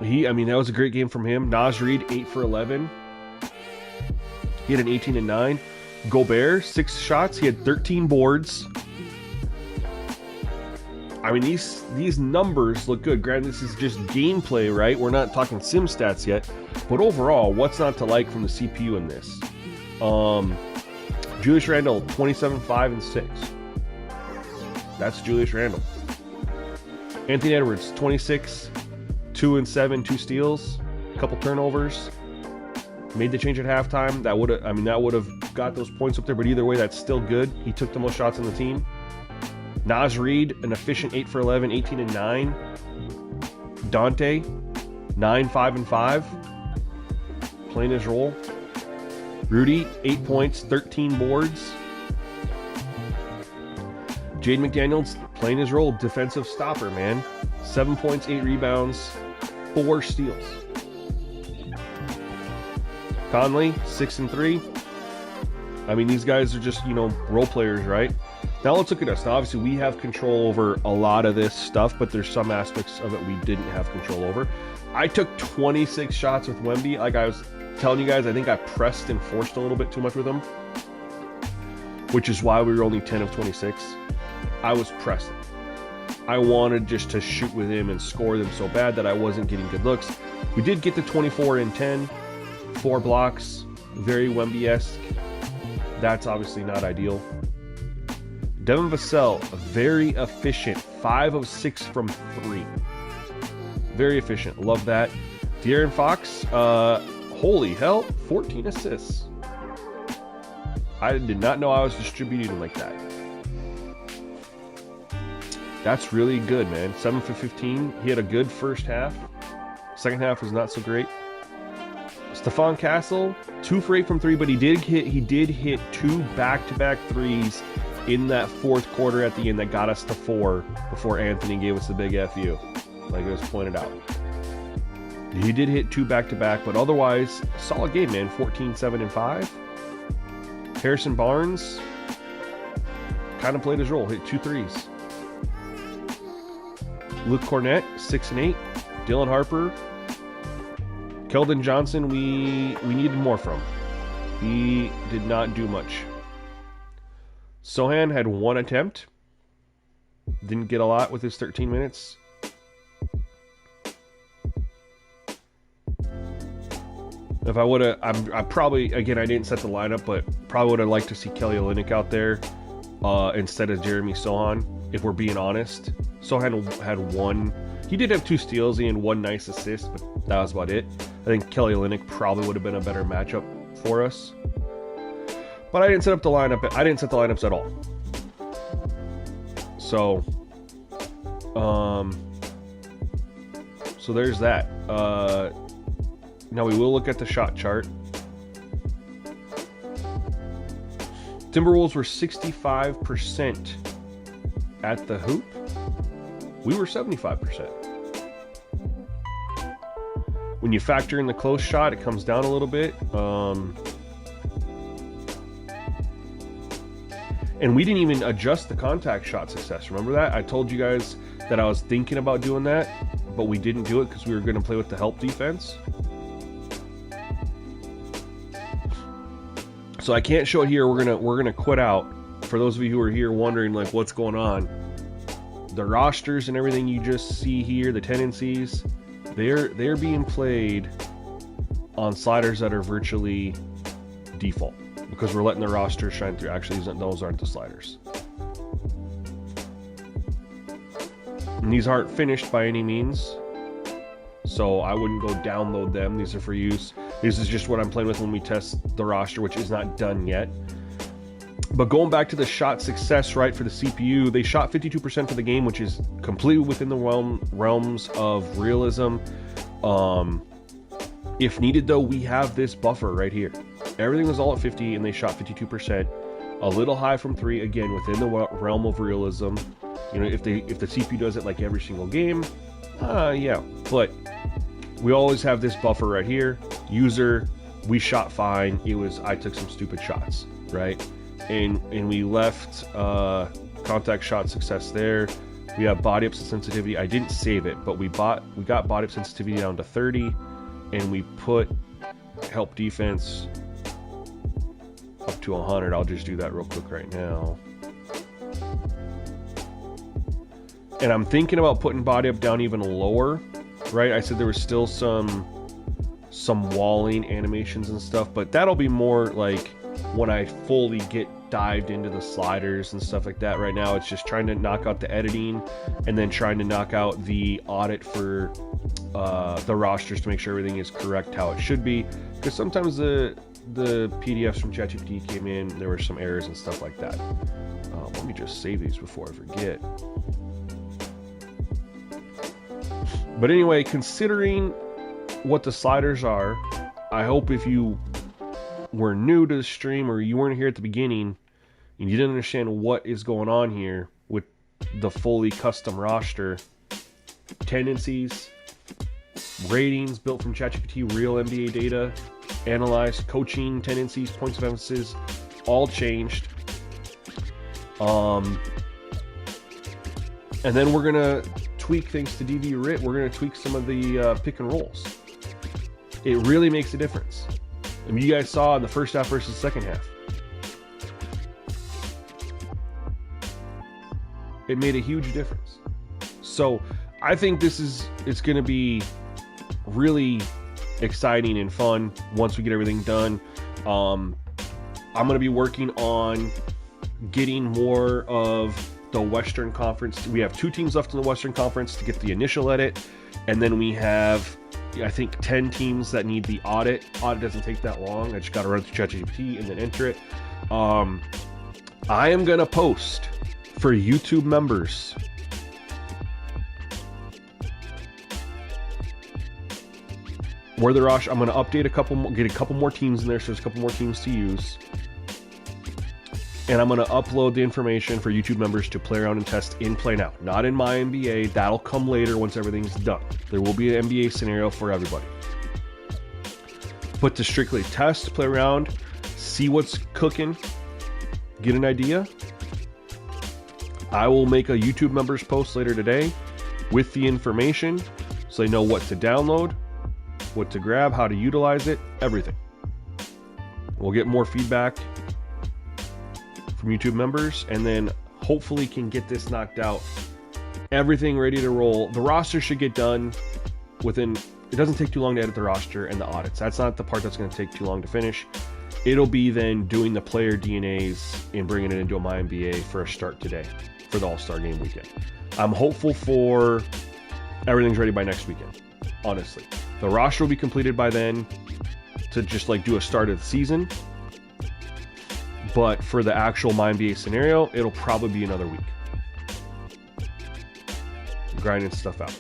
I mean, that was a great game from him. Naz Reid, 8 for 11. He had an 18 and 9. Gobert, 6 shots. He had 13 boards. I mean, these numbers look good. Granted, this is just gameplay, right? We're not talking sim stats yet. But overall, what's not to like from the CPU in this? Julius Randle, 27, 5, and 6. That's Julius Randle. Anthony Edwards, 26, 2 and 7, 2 steals, a couple turnovers. Made the change at halftime. That would have got those points up there, but either way, that's still good. He took the most shots on the team. Naz Reid, an efficient 8 for 11, 18 and 9. Dante, 9, 5 and 5, playing his role. Rudy, 8 points, 13 boards. Jaden McDaniels playing his role, defensive stopper, man. 7 points, 8 rebounds, 4 steals. Conley, 6 and 3. I mean, these guys are just, role players, right? Now let's look at us. Now, obviously, we have control over a lot of this stuff, but there's some aspects of it we didn't have control over. I took 26 shots with Wemby. Like I was telling you guys, I think I pressed and forced a little bit too much with him, which is why we were only 10 of 26. I was pressing. I wanted just to shoot with him and score them so bad that I wasn't getting good looks. We did get to 24 and 10, 4 blocks, very Wemby-esque. That's obviously not ideal. Devin Vassell, very efficient, 5 of 6 from 3. Very efficient, love that. De'Aaron Fox, holy hell, 14 assists. I did not know I was distributing like that. That's really good, man. 7 for 15. He had a good first half. Second half was not so great. Stephon Castle, 2 for 8 from 3, but he did hit 2 back-to-back threes in that fourth quarter at the end that got us to 4 before Anthony gave us the big FU, like it was pointed out. He did hit 2 back-to-back, but otherwise, solid game, man. 14, 7, and 5. Harrison Barnes kind of played his role, hit 2 threes. Luke Cornett, 6 and 8. Dylan Harper. Keldon Johnson, we needed more from. He did not do much. Sohan had 1 attempt. Didn't get a lot with his 13 minutes. If I would have, I probably, again, I didn't set the lineup, but probably would have liked to see Kelly Olynyk out there instead of Jeremy Sohan, if we're being honest. Sohan had 1. He did have 2 steals and 1 nice assist, but that was about it. I think Kelly Olynyk probably would have been a better matchup for us. But I didn't set the lineups at all. So, so there's that. Now we will look at the shot chart. Timberwolves were 65% at the hoop. We were 75%. When you factor in the close shot, it comes down a little bit. And we didn't even adjust the contact shot success. Remember that? I told you guys that I was thinking about doing that, but we didn't do it because we were going to play with the help defense. So I can't show it here. We're gonna quit out. For those of you who are here wondering like what's going on, the rosters and everything you just see here, the tendencies, they're being played on sliders that are virtually default because we're letting the roster shine through. Actually, those aren't the sliders. And these aren't finished by any means, so I wouldn't go download them. These are for use. This is just what I'm playing with when we test the roster, which is not done yet. But going back to the shot success, right, for the CPU, they shot 52% for the game, which is completely within the realms of realism. If needed, though, we have this buffer right here. Everything was all at 50, and they shot 52%. A little high from 3, again, within the realm of realism. You know, if the CPU does it like every single game, yeah. But we always have this buffer right here. User, we shot fine. I took some stupid shots, right? And we left contact shot success there. We have body up sensitivity. I didn't save it, but we got body up sensitivity down to 30, and we put help defense up to 100. I'll just do that real quick right now. And I'm thinking about putting body up down even lower, right? I said there was still some walling animations and stuff, but that'll be more like when I fully get dived into the sliders and stuff like that. Right now, it's just trying to knock out the editing and then trying to knock out the audit for the rosters to make sure everything is correct how it should be. Because sometimes the the PDFs from ChatGPT came in, there were some errors and stuff like that. Let me just save these before I forget. But anyway, considering what the sliders are, I hope if you were new to the stream or you weren't here at the beginning and you didn't understand what is going on here with the fully custom roster, tendencies, ratings built from ChatGPT, real NBA data, analyzed, coaching, tendencies, points of emphasis, all changed. And then we're gonna tweak things to DV Writ. We're gonna tweak some of the pick and rolls. It really makes a difference. I mean, you guys saw in the first half versus the second half. It made a huge difference. So I think it's going to be really exciting and fun once we get everything done. I'm going to be working on getting more of the Western Conference. We have 2 teams left in the Western Conference to get the initial edit. And then we have, I think, 10 teams that need the audit. Audit doesn't take that long. I just got to run through ChatGPT and then enter it. I am going to post for YouTube members where the roster. I'm going to update a couple more, get a couple more teams in there, so there's a couple more teams to use. And I'm going to upload the information for YouTube members to play around and test in Play Now. Not in my NBA. That'll come later once everything's done. There will be an NBA scenario for everybody. But to strictly test, play around, see what's cooking, get an idea, I will make a YouTube members post later today with the information so they know what to download, what to grab, how to utilize it, everything. We'll get more feedback from YouTube members, and then hopefully can get this knocked out. Everything ready to roll. The roster should get done within, it doesn't take too long to edit the roster and the audits. That's not the part that's going to take too long to finish. It'll be then doing the player DNAs and bringing it into a MyNBA for a start today for the All-Star Game weekend. I'm hopeful for everything's ready by next weekend, honestly. The roster will be completed by then to just like do a start of the season. But for the actual MyNBA scenario, it'll probably be another week. Grinding stuff out.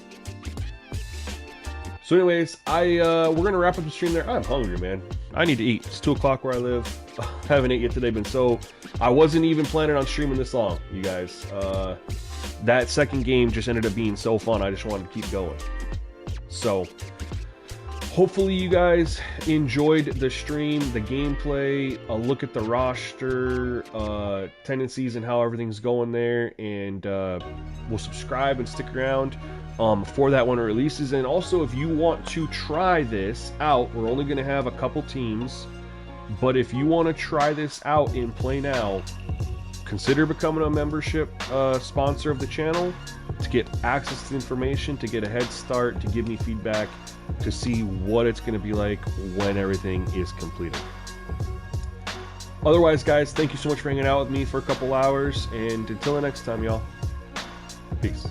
So anyways, we're going to wrap up the stream there. I'm hungry, man. I need to eat. It's 2 o'clock where I live. I haven't ate yet today, I wasn't even planning on streaming this long, you guys. That second game just ended up being so fun. I just wanted to keep going. So hopefully you guys enjoyed the stream, the gameplay, a look at the roster, tendencies and how everything's going there, and we'll subscribe and stick around for that when it releases. And also, if you want to try this out, we're only going to have a couple teams, but if you want to try this out in Play Now, consider becoming a membership sponsor of the channel to get access to the information, to get a head start, to give me feedback, to see what it's going to be like when everything is completed. Otherwise, guys, thank you so much for hanging out with me for a couple hours, and until the next time, y'all, peace.